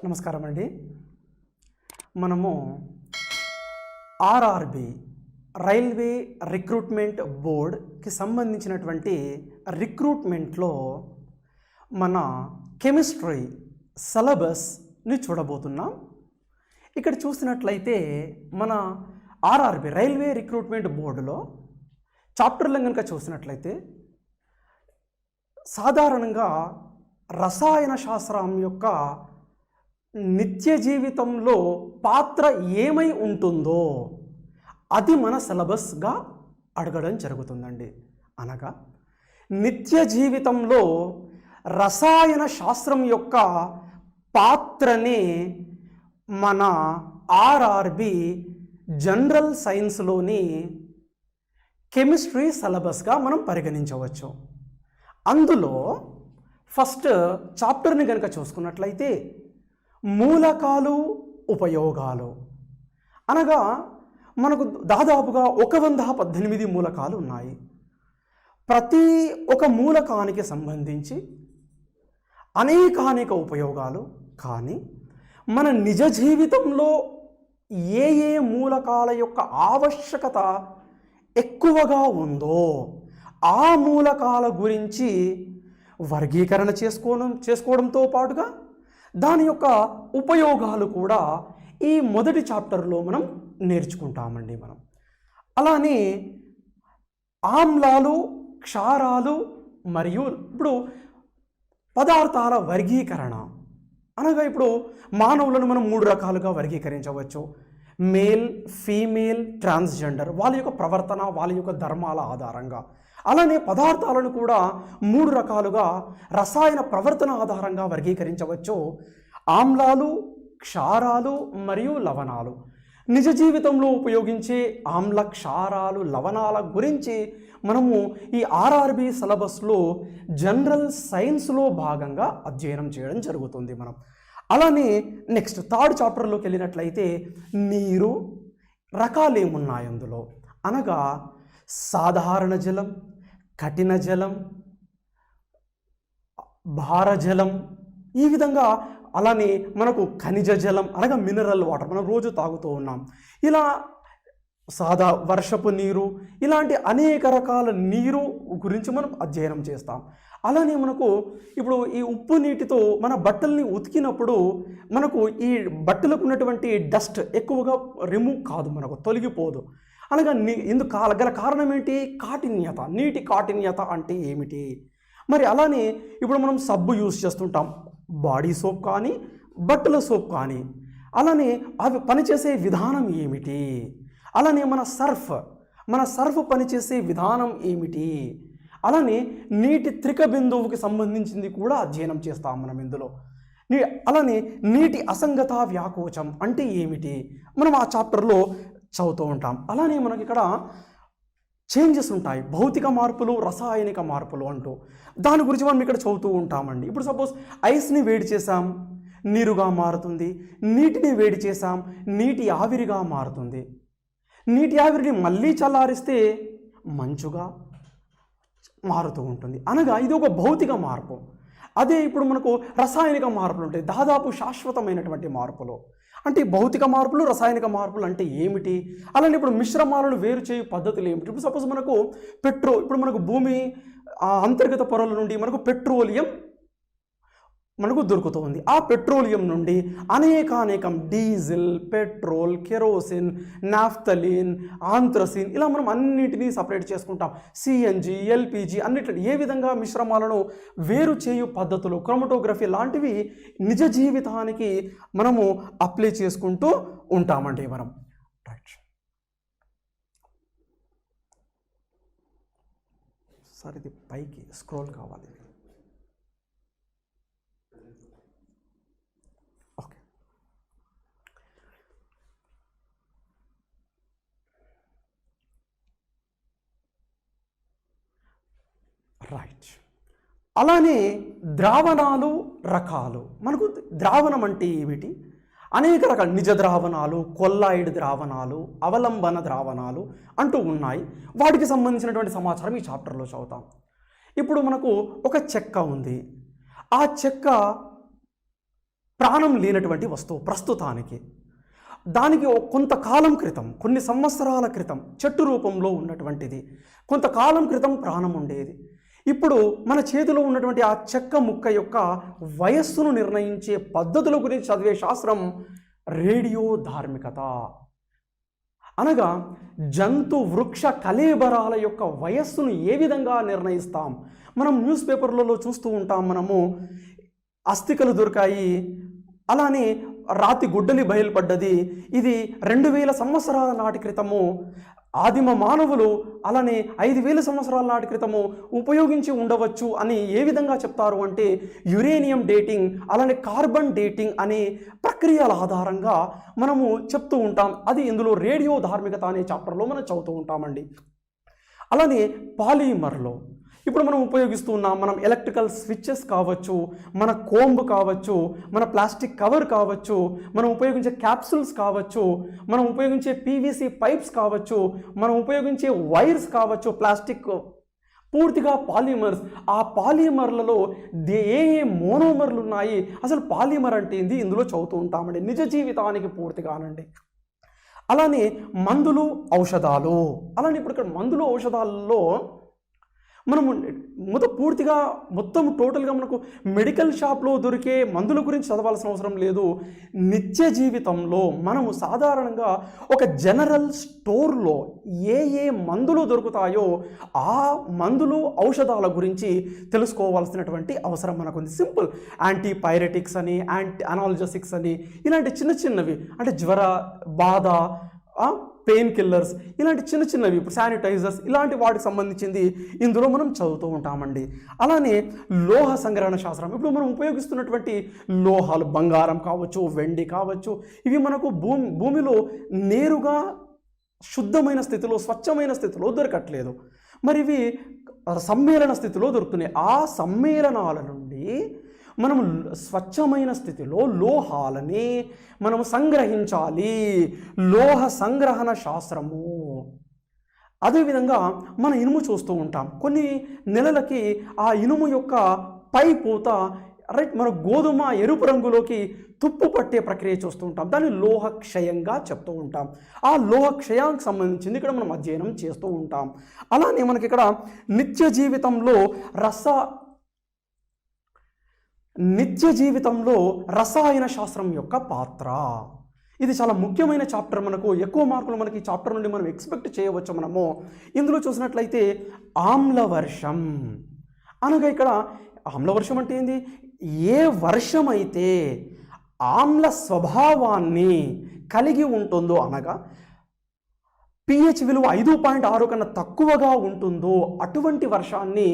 నమస్కారం అండి. మనము ఆర్ఆర్బి రైల్వే రిక్రూట్మెంట్ బోర్డ్కి సంబంధించినటువంటి రిక్రూట్మెంట్లో మన కెమిస్ట్రీ సిలబస్ని చూడబోతున్నాం. ఇక్కడ చూసినట్లయితే మన ఆర్ఆర్బి రైల్వే రిక్రూట్మెంట్ బోర్డులో చాప్టర్లను కనుక చూసినట్లయితే సాధారణంగా రసాయన శాస్త్రం యొక్క నిత్య జీవితంలో పాత్ర ఏమై ఉంటుందో అది మన సిలబస్గా అడగడం జరుగుతుందండి. అనగా నిత్య జీవితంలో రసాయన శాస్త్రం యొక్క పాత్రనే మన ఆర్ఆర్బి జనరల్ సైన్స్లోని కెమిస్ట్రీ సిలబస్గా మనం పరిగణించవచ్చు. అందులో ఫస్ట్ చాప్టర్ని కనుక చూసుకున్నట్లయితే మూలకాలు ఉపయోగాలు, అనగా మనకు దాదాపుగా 118 మూలకాలు ఉన్నాయి. ప్రతి ఒక మూలకానికి సంబంధించి అనేక ఉపయోగాలు. కానీ మన నిజ జీవితంలో ఏ మూలకాల యొక్క ఆవశ్యకత ఎక్కువగా ఉందో ఆ మూలకాల గురించి వర్గీకరణ చేసుకోవడంతో పాటుగా దాని యొక్క ఉపయోగాలు కూడా ఈ మొదటి చాప్టర్లో మనం నేర్చుకుంటామండి. అలానే ఆమ్లాలు, క్షారాలు మరియు ఇప్పుడు పదార్థాల వర్గీకరణ, అనగా ఇప్పుడు మానవులను మనం 3 రకాలుగా వర్గీకరించవచ్చు. మేల్, ఫీమేల్, ట్రాన్స్జెండర్, వాళ్ళ యొక్క ప్రవర్తన, వాళ్ళ యొక్క ధర్మాల ఆధారంగా. అలానే పదార్థాలను కూడా 3 రకాలుగా రసాయన ప్రవర్తన ఆధారంగా వర్గీకరించవచ్చు. ఆమ్లాలు, క్షారాలు మరియు లవణాలు. నిజ జీవితంలో ఉపయోగించే ఆమ్ల, క్షారాలు, లవణాల గురించి మనము ఈ ఆర్ఆర్బి సిలబస్లో జనరల్ సైన్స్లో భాగంగా అధ్యయనం చేయడం జరుగుతుంది. అలానే నెక్స్ట్ థర్డ్ చాప్టర్లోకి వెళ్ళినట్లయితే నీరు రకాలు ఏమున్నాయి అందులో, అనగా సాధారణ జలం, కఠిన జలం, భారజలం, ఈ విధంగా. అలానే మనకు ఖనిజ జలం అనగా మినరల్ వాటర్ మనం రోజు తాగుతూ ఉన్నాం. ఇలా వర్షపు నీరు, ఇలాంటి అనేక రకాల నీరు గురించి మనం అధ్యయనం చేస్తాం. అలానే మనకు ఇప్పుడు ఈ ఉప్పు నీటితో మన బట్టల్ని ఉతికినప్పుడు మనకు ఈ బట్టలకు ఉన్నటువంటి డస్ట్ ఎక్కువగా రిమూవ్ కాదు, మనకు తొలగిపోదు. అనగా ఎందుకు గల కారణం ఏంటి? కాఠిన్యత. నీటి కాఠిన్యత అంటే ఏమిటి? మరి అలానే ఇప్పుడు మనం సబ్బు యూజ్ చేస్తుంటాం, బాడీ సోప్ కానీ బట్టల సోప్ కానీ. అలానే అవి పనిచేసే విధానం ఏమిటి? అలానే మన సర్ఫ్ పనిచేసే విధానం ఏమిటి? అలానే నీటి త్రిక బిందువుకి సంబంధించింది కూడా అధ్యయనం చేస్తాం మనం ఇందులో. అలానే నీటి అసంగత వ్యాకోచం అంటే ఏమిటి మనం ఆ చాప్టర్లో చదువుతూ ఉంటాం. అలానే మనకి ఇక్కడ చేంజెస్ ఉంటాయి, భౌతిక మార్పులు, రసాయనిక మార్పులు అంటూ. దాని గురించి మనం ఇక్కడ చదువుతూ ఉంటామండి. ఇప్పుడు సపోజ్ ఐస్ని వేడి చేసాం, నీరుగా మారుతుంది. నీటిని వేడి చేసాం, నీటి ఆవిరిగా మారుతుంది. నీటి ఆవిరిని మళ్ళీ చల్లారిస్తే మంచుగా మారుతూ ఉంటుంది. అనగా ఇది ఒక భౌతిక మార్పు. అదే ఇప్పుడు మనకు రసాయనిక మార్పులు ఉంటాయి, దాదాపు శాశ్వతమైనటువంటి మార్పులు. అంటే భౌతిక మార్పులు, రసాయనిక మార్పులు అంటే ఏమిటి? అలానే ఇప్పుడు మిశ్రమాలను వేరు చేయు పద్ధతులు ఏమిటి? ఇప్పుడు సపోజ్ మనకు ఇప్పుడు మనకు భూమి అంతర్గత పొరల నుండి మనకు పెట్రోలియం మనకు దొరుకుతుంది. ఆ పెట్రోలియం నుండి అనేకం డీజిల్, పెట్రోల్, కెరోసిన్, నాఫ్తలిన్, ఆంథ్రసిన్, ఇలా మనం అన్నిటినీ సపరేట్ చేసుకుంటాం. సిఎన్జి, ఎల్పిజి అన్నిటిని ఏ విధంగా మిశ్రమాలను వేరు చేయు పద్ధతులు, క్రోమటోగ్రఫీ లాంటివి నిజ జీవితానికి మనము అప్లై చేసుకుంటూ ఉంటామండి మనం. రైట్ సార్, ఇది పైకి స్క్రోల్ కావాలి. రైట్. అలానే ద్రావణాలు రకాలు. మనకు ద్రావణం అంటే ఏమిటి? అనేక రకాల నిజ ద్రావణాలు, కొల్లాయిడ్ ద్రావణాలు, అవలంబన ద్రావణాలు అంటూ ఉన్నాయి. వాటికి సంబంధించినటువంటి సమాచారం ఈ చాప్టర్లో చదువుతాం. ఇప్పుడు మనకు ఒక చెక్క ఉంది. ఆ చెక్క ప్రాణం లేనటువంటి వస్తువు ప్రస్తుతానికి. దానికి కొంతకాలం క్రితం, కొన్ని సంవత్సరాల క్రితం చెట్టు రూపంలో ఉన్నటువంటిది, కొంతకాలం క్రితం ప్రాణం ఉండేది. ఇప్పుడు మన చేతిలో ఉన్నటువంటి ఆ చెక్క ముక్క యొక్క వయస్సును నిర్ణయించే పద్ధతుల గురించి చదివే శాస్త్రం రేడియో ధార్మికత. అనగా జంతు వృక్ష కళేబరాల యొక్క వయస్సును ఏ విధంగా నిర్ణయిస్తాం? మనం న్యూస్ పేపర్లలో చూస్తూ ఉంటాం. మనము అస్థికలు దొరికాయి, అలానే రాతి గుడ్డలి బయలుపడ్డది, ఇది 2000 సంవత్సరాల నాటి క్రితము ఆదిమ మానవులు అలానే 5000 సంవత్సరాల నాటి క్రితము ఉపయోగించి ఉండవచ్చు అని ఏ విధంగా చెప్తారు అంటే యురేనియం డేటింగ్ అలానే కార్బన్ డేటింగ్ అనే ప్రక్రియల ఆధారంగా మనము చెప్తూ ఉంటాం. అది ఇందులో రేడియో ధార్మికత అనే చాప్టర్లో మనం చదువుతూ ఉంటామండి. అలానే పాలిమర్లో ఇప్పుడు మనం ఉపయోగిస్తూ ఉన్నాం. మనం ఎలక్ట్రికల్ స్విచ్చెస్ కావచ్చు, మన కోంబ్ కావచ్చు, మన ప్లాస్టిక్ కవర్ కావచ్చు, మనం ఉపయోగించే క్యాప్సూల్స్ కావచ్చు, మనం ఉపయోగించే పీవీసీ పైప్స్ కావచ్చు, మనం ఉపయోగించే వైర్స్ కావచ్చు, ప్లాస్టిక్ పూర్తిగా పాలిమర్స్. ఆ పాలిమర్లలో ఏ మోనోమర్లు ఉన్నాయి, అసలు పాలిమర్ అంటే ఏంది ఇందులో చదువుతూ ఉంటామండి నిజ జీవితానికి పూర్తిగానండి. అలానే మందులు, ఔషధాలు. అలానే ఇప్పుడు ఇక్కడ మందులు, ఔషధాలలో మనము పూర్తిగా మొత్తం టోటల్గా మనకు మెడికల్ షాప్లో దొరికే మందుల గురించి చదవాల్సిన అవసరం లేదు. నిత్య జీవితంలో మనము సాధారణంగా ఒక జనరల్ స్టోర్లో ఏ మందులు దొరుకుతాయో ఆ మందులు, ఔషధాల గురించి తెలుసుకోవాల్సినటువంటి అవసరం మనకుంది. సింపుల్ యాంటీపైరెటిక్స్ అని, అనాల్జెసిక్స్ అని, ఇలాంటి చిన్న చిన్నవి అంటే జ్వర, బాధ, పెయిన్ కిల్లర్స్, ఇలాంటి చిన్న చిన్నవి, శానిటైజర్స్, ఇలాంటి వాటికి సంబంధించింది ఇందులో మనం చదువుతూ ఉంటామండి. అలానే లోహ సంగ్రహణ శాస్త్రం. ఇప్పుడు మనం ఉపయోగిస్తున్నటువంటి లోహాలు బంగారం కావచ్చు, వెండి కావచ్చు, ఇవి మనకు భూమిలో నేరుగా శుద్ధమైన స్థితిలో, స్వచ్ఛమైన స్థితిలో దొరకట్లేదు. మరి ఇవి సమ్మేళన స్థితిలో దొరుకుతున్నాయి. ఆ సమ్మేళనాల నుండి మనం స్వచ్ఛమైన స్థితిలో లోహాలని మనం సంగ్రహించాలి. లోహ సంగ్రహణ శాస్త్రము. అదేవిధంగా మన ఇనుము చూస్తూ ఉంటాం. కొన్ని నెలలకి ఆ ఇనుము యొక్క పై పూత మన గోధుమ ఎరుపు రంగులోకి తుప్పు పట్టే ప్రక్రియ చూస్తూ ఉంటాం. దాన్ని లోహక్షయంగా చెప్తూ ఉంటాం. ఆ లోహక్షయానికి సంబంధించింది ఇక్కడ మనం అధ్యయనం చేస్తూ ఉంటాం. అలానే మనకి ఇక్కడ నిత్య జీవితంలో రసాయన శాస్త్రం యొక్క పాత్ర. ఇది చాలా ముఖ్యమైన చాప్టర్. మనకు ఎక్కువ మార్కులు మనకి ఈ చాప్టర్ నుండి మనం ఎక్స్పెక్ట్ చేయవచ్చు. మనము ఇందులో చూసినట్లయితే ఆమ్లవర్షం అనగా ఇక్కడ ఆమ్లవర్షం అంటే ఏంది? ఏ వర్షం అయితే ఆమ్ల స్వభావాన్ని కలిగి ఉంటుందో, అనగా pH విలువ 5.6 కన్నా తక్కువగా ఉంటుందో అటువంటి వర్షాన్ని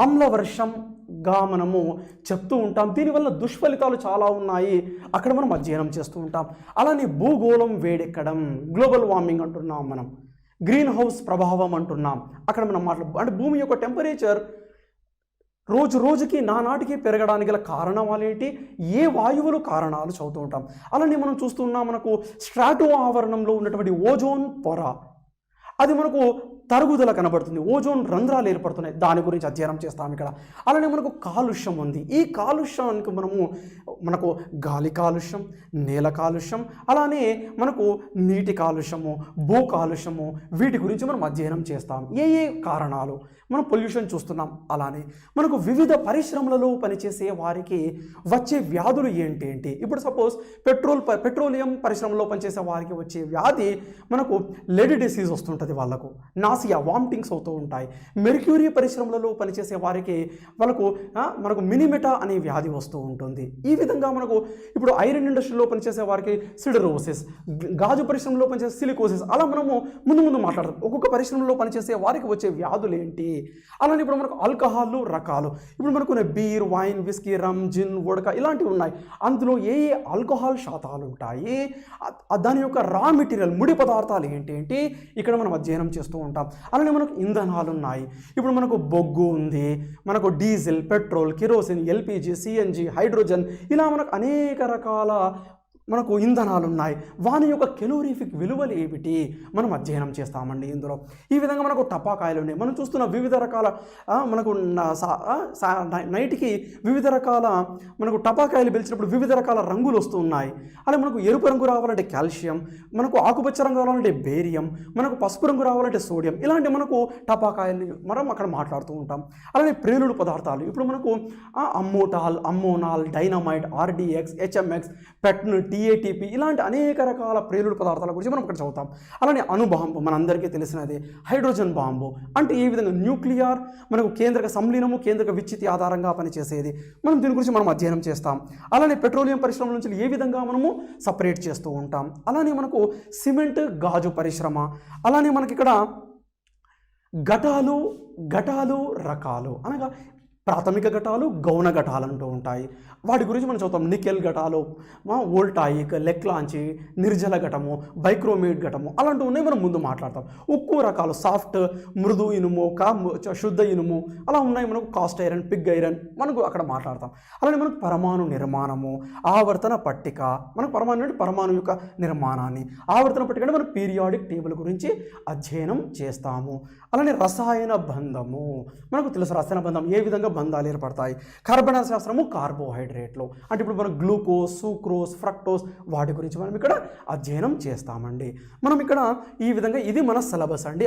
ఆమ్లవర్షంగా మనము చెప్తూ ఉంటాం. దీనివల్ల దుష్ఫలితాలు చాలా ఉన్నాయి, అక్కడ మనం అధ్యయనం చేస్తూ ఉంటాం. అలానే భూగోళం వేడెక్కడం, గ్లోబల్ వార్మింగ్ అంటున్నాం, మనం గ్రీన్ హౌస్ ప్రభావం అంటున్నాం. అక్కడ మనం అంటే భూమి యొక్క టెంపరేచర్ రోజు రోజుకి నానాటికి పెరగడానికి గల కారణాలు ఏంటి, ఏ వాయువులు కారణాలు చదువుతూ ఉంటాం. అలానే మనం చూస్తున్నాం, మనకు స్ట్రాటో ఆవరణంలో ఉన్నటువంటి ఓజోన్ పొర, అది మనకు తరుగుదల కనబడుతుంది, ఓజోన్ రంధ్రాలు ఏర్పడుతున్నాయి, దాని గురించి అధ్యయనం చేస్తాం ఇక్కడ. అలానే మనకు కాలుష్యం ఉంది. ఈ కాలుష్యానికి మనకు గాలి కాలుష్యం, నేల కాలుష్యం, అలానే మనకు నీటి కాలుష్యము, భూ కాలుష్యము, వీటి గురించి మనం అధ్యయనం చేస్తాం. ఏ కారణాలు మనం పొల్యూషన్ చూస్తున్నాం. అలానే మనకు వివిధ పరిశ్రమలలో పనిచేసే వారికి వచ్చే వ్యాధులు ఏంటి. ఇప్పుడు సపోజ్ పెట్రోలియం పరిశ్రమలో పనిచేసే వారికి వచ్చే వ్యాధి మనకు లెడ్ డిసీజ్ వస్తుంటుంది, వాళ్ళకు నాసియా, వామిటింగ్స్ అవుతూ ఉంటాయి. మెర్క్యూరీ పరిశ్రమలలో పనిచేసే వారికి మనకు మినిమెటా అనే వ్యాధి వస్తూ ఉంటుంది. ఈ విధంగా మనకు ఇప్పుడు ఐరన్ ఇండస్ట్రీలో పనిచేసే వారికి సిడరోసిస్, గాజు పరిశ్రమలో పనిచేసే సిలికోసిస్, అలా మనము ముందు మాట్లాడతాం. ఒక్కొక్క పరిశ్రమలో పనిచేసే వారికి వచ్చే వ్యాధులు ఏంటి. అలానే ఇప్పుడు మనకు ఆల్కహాల్ రకాలు, ఇప్పుడు మనకు బీర్, వైన్, విస్కీ, రమ్, జిన్, వోడ్కా ఇలాంటివి ఉన్నాయి. అందులో ఏ ఆల్కహాల్ శాతాలు ఉంటాయి, దాని యొక్క రా మెటీరియల్, ముడి పదార్థాలు ఏంటి ఇక్కడ మనం అధ్యయనం చేస్తూ ఉంటాం. అలానే మనకు ఇంధనాలు ఉన్నాయి. ఇప్పుడు మనకు బొగ్గు ఉంది, మనకు diesel, petrol, kerosene, LPG, CNG, hydrogen, ఇలా మనకు అనేక రకాల మనకు ఇంధనాలు ఉన్నాయి, వాని యొక్క కెలోరిఫిక్ విలువలు ఏమిటి మనం అధ్యయనం చేస్తామండి ఇందులో. ఈ విధంగా మనకు టపాకాయలు ఉన్నాయి. మనం చూస్తున్న వివిధ రకాల మనకు నైట్కి వివిధ రకాల మనకు టపాకాయలు పెంచినప్పుడు వివిధ రకాల రంగులు వస్తూ ఉన్నాయి. అలా మనకు ఎరుపు రంగు రావాలంటే కాల్షియం, మనకు ఆకుపచ్చ రంగు రావాలంటే బేరియం, మనకు పసుపు రంగు రావాలంటే సోడియం, ఇలాంటి మనకు టపాకాయల్ని మనం అక్కడ మాట్లాడుతూ ఉంటాం. అలానే ప్రేలుడు పదార్థాలు ఇప్పుడు మనకు అమ్మోటాల్, అమ్మోనాల్, డైనమైట్, ఆర్డిఎక్స్, హెచ్ఎంఎక్స్, పెట్ను, టీఏటీపీ ఇలాంటి అనేక రకాల ప్రేలుడు పదార్థాల గురించి మనం ఇక్కడ చదువుతాం. అలానే అణుబాంబు మనందరికీ తెలిసినది. హైడ్రోజన్ బాంబు అంటే ఏ విధంగా న్యూక్లియర్ మనకు కేంద్రక సంలీనము, కేంద్రక విచ్ఛితి ఆధారంగా పనిచేసేది, మనం దీని గురించి మనం అధ్యయనం చేస్తాం. అలానే పెట్రోలియం పరిశ్రమ నుంచి ఏ విధంగా మనము సపరేట్ చేస్తూ ఉంటాం. అలానే మనకు సిమెంట్, గాజు పరిశ్రమ, అలానే మనకి ఇక్కడ ఘటాలు రకాలు అనగా ప్రాథమిక ఘటాలు, గౌణ ఘటాలు అంటూ ఉంటాయి. వాటి గురించి మనం చదువుతాం. నికెల్ ఘటాలు, వోల్టాయిక్, లెక్లాంచి, నిర్జల ఘటము, బైక్రోమేట్ ఘటము అలాంటివి ఉన్నాయి, మనం ముందు మాట్లాడతాం. ఉక్కు రకాలు సాఫ్ట్, మృదు ఇనుము, శుద్ధ ఇనుము అలా ఉన్నాయి. మనకు కాస్ట్ ఐరన్, పిగ్ ఐరన్ మనకు అక్కడ మాట్లాడతాం. అలానే మనకు పరమాణు నిర్మాణము, ఆవర్తన పట్టిక, మనకు పరమాణు అంటే పరమాణు యొక్క నిర్మాణాన్ని, ఆవర్తన పట్టిక అంటే మనం పీరియాడిక్ టేబుల్ గురించి అధ్యయనం చేస్తాము. అలానే రసాయన బంధము మనకు తెలుసు. రసాయన బంధం ఏ విధంగా బంధాలు ఏర్పడతాయి. కర్బన శాస్త్రము, కార్బోహైడ్రేట్లు అంటే ఇప్పుడు మనం గ్లూకోజ్, సూక్రోజ్, ఫ్రక్టోజ్ వాటి గురించి మనం ఇక్కడ అధ్యయనం చేస్తామండి. మనం ఇక్కడ ఈ విధంగా ఇది మన సిలబస్ అండి.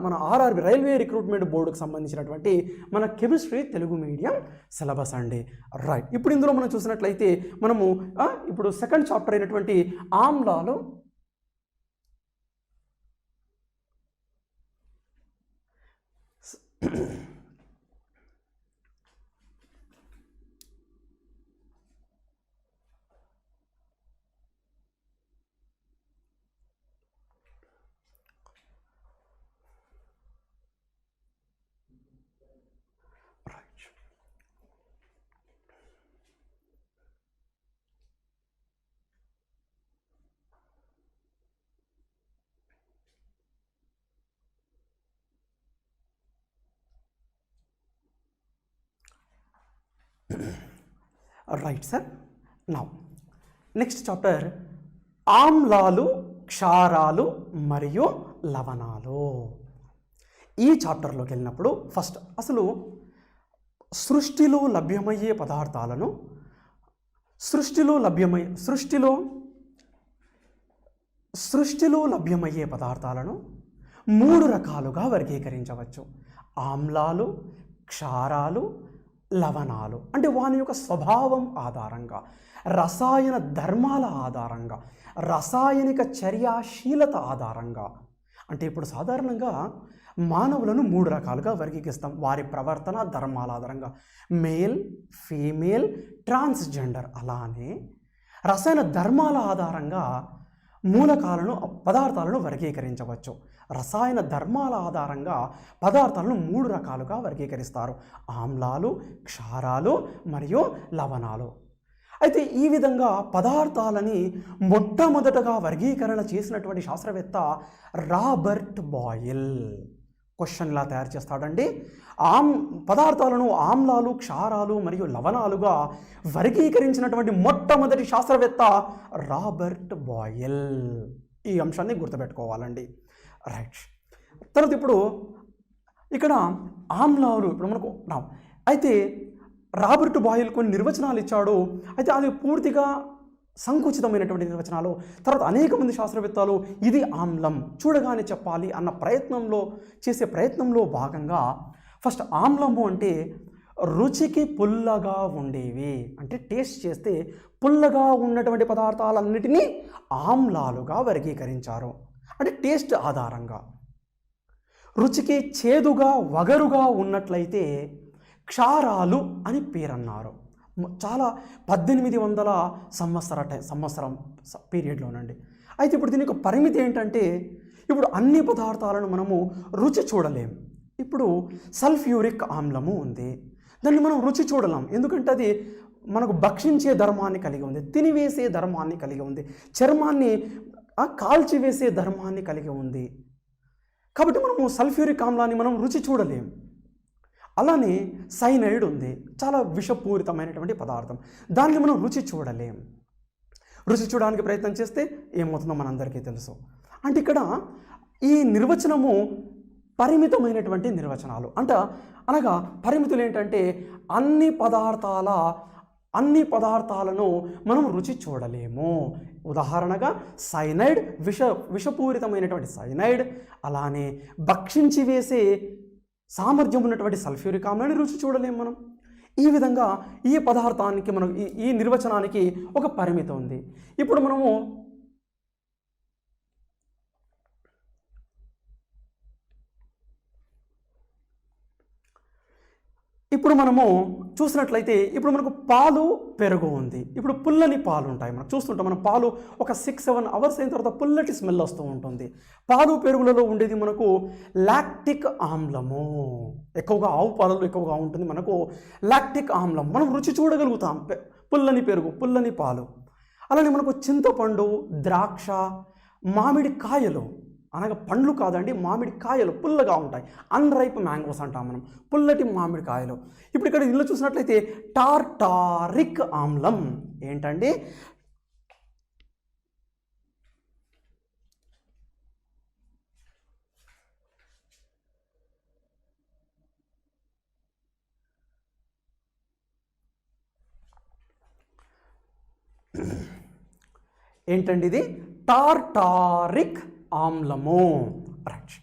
మన ఆర్ఆర్బి రైల్వే రిక్రూట్మెంట్ బోర్డుకు సంబంధించినటువంటి మన కెమిస్ట్రీ తెలుగు మీడియం సిలబస్ అండి. రైట్, ఇప్పుడు ఇందులో మనం చూసినట్లయితే మనము ఇప్పుడు సెకండ్ చాప్టర్ అయినటువంటి ఆమ్లాలు right sir. Now next chapter ఆమ్లాలు, క్షారాలు మరియు లవణాలు. ఈ చాప్టర్లోకి వెళ్ళినప్పుడు ఫస్ట్ అసలు సృష్టిలో లభ్యమయ్యే పదార్థాలను సృష్టిలో లభ్యమయ్యే పదార్థాలను 3 రకాలుగా వర్గీకరించవచ్చు. ఆమ్లాలు, క్షారాలు, లవణాలు. అంటే వాని యొక్క స్వభావం ఆధారంగా, రసాయన ధర్మాల ఆధారంగా, రసాయనిక చర్యాశీలత ఆధారంగా. అంటే ఇప్పుడు సాధారణంగా మానవులను 3 రకాలుగా వర్గీకరిస్తాం వారి ప్రవర్తన ధర్మాల ఆధారంగా. Male, female, transgender. అలానే రసాయన ధర్మాల ఆధారంగా మూలకాలను, పదార్థాలను వర్గీకరించవచ్చు. రసాయన ధర్మాల ఆధారంగా పదార్థాలను 3 రకాలుగా వర్గీకరిస్తారు. ఆమ్లాలు, క్షారాలు మరియు లవణాలు. అయితే ఈ విధంగా పదార్థాలని మొట్టమొదటగా వర్గీకరణ చేసినటువంటి శాస్త్రవేత్త రాబర్ట్ బాయిల్. క్వశ్చన్ ఇలా తయారు చేస్తాడండి. పదార్థాలను ఆమ్లాలు, క్షారాలు మరియు లవణాలుగా వర్గీకరించినటువంటి మొట్టమొదటి శాస్త్రవేత్త రాబర్ట్ బాయిల్. ఈ అంశాన్ని గుర్తుపెట్టుకోవాలండి. రైట్. తర్వాత ఇప్పుడు ఇక్కడ ఆమ్లాలు ఇప్పుడు మనకు అయితే రాబర్ట్ బాయిల్ కొన్ని నిర్వచనాలు ఇచ్చాడు. అయితే అది పూర్తిగా సంకుచితమైనటువంటి నిర్వచనాలు. తర్వాత అనేక మంది శాస్త్రవేత్తలు ఇది ఆమ్లం చూడగానే చెప్పాలి అన్న చేసే ప్రయత్నంలో భాగంగా ఫస్ట్ ఆమ్లము అంటే రుచికి పుల్లగా ఉండేవి, అంటే టేస్ట్ చేస్తే పుల్లగా ఉన్నటువంటి పదార్థాలన్నిటినీ ఆమ్లాలుగా వర్గీకరించారు. అంటే టేస్ట్ ఆధారంగా. రుచికి చేదుగా, వగరుగా ఉన్నట్లయితే క్షారాలు అని పేరన్నారు. చాలా 1800 సంవత్సరం పీరియడ్లోనండి. అయితే ఇప్పుడు దీని యొక్క పరిమితి ఏంటంటే ఇప్పుడు అన్ని పదార్థాలను మనము రుచి చూడలేము. ఇప్పుడు సల్ఫ్యూరిక్ ఆమ్లము ఉంది, దాన్ని మనం రుచి చూడలేం. ఎందుకంటే అది మనకు భక్షించే ధర్మాన్ని కలిగి ఉంది, తినివేసే ధర్మాన్ని కలిగి ఉంది, చర్మాన్ని కాల్చివేసే ధర్మాన్ని కలిగి ఉంది. కాబట్టి మనము సల్ఫ్యూరిక్ ఆమ్లాన్ని మనం రుచి చూడలేం. అలానే సైనైడ్ ఉంది, చాలా విషపూరితమైనటువంటి పదార్థం. దాన్ని మనం రుచి చూడలేం. రుచి చూడడానికి ప్రయత్నం చేస్తే ఏమవుతుందో మనందరికీ తెలుసు. అంటే ఇక్కడ ఈ నిర్వచనము పరిమితమైనటువంటి నిర్వచనాలు అనగా పరిమితులు ఏంటంటే అన్ని పదార్థాలను మనం రుచి చూడలేము. ఉదాహరణగా సైనైడ్, విషపూరితమైనటువంటి సైనైడ్, అలానే భక్షించి వేసే సామర్థ్యం ఉన్నటువంటి సల్ఫ్యూరిక్ ఆమ్లాన్ని రుచి చూడలేము మనం. ఈ విధంగా ఈ పదార్థానికి మనం ఈ నిర్వచనానికి ఒక పరిమితి ఉంది. ఇప్పుడు మనము చూసినట్లయితే ఇప్పుడు మనకు పాలు, పెరుగు ఉంది. ఇప్పుడు పుల్లని పాలు ఉంటాయి, మనం చూస్తుంటాం. మనం పాలు ఒక 6-7 అవర్స్ అయిన తర్వాత పుల్లటి స్మెల్ వస్తూ ఉంటుంది. పాలు, పెరుగులలో ఉండేది మనకు లాక్టిక్ ఆమ్లము. ఎక్కువగా ఆవు పాలలో ఎక్కువగా ఉంటుంది మనకు లాక్టిక్ ఆమ్లం. మనం రుచి చూడగలుగుతాం పుల్లని పెరుగు, పుల్లని పాలు. అలానే మనకు చింతపండు, ద్రాక్ష, మామిడి కాయలు, అనగా పండ్లు కాదండి, మామిడి కాయలు పుల్లగా ఉంటాయి. అన్రైప్ మ్యాంగోస్ అంటాం మనం, పుల్లటి మామిడి కాయలు. ఇప్పుడు ఇక్కడ ఇందులో చూసినట్లయితే టార్టారిక్ ఆమ్లం ఏంటండి? ఏంటండి ఇది? టార్టారిక్ ఆమ్లము. రైట్.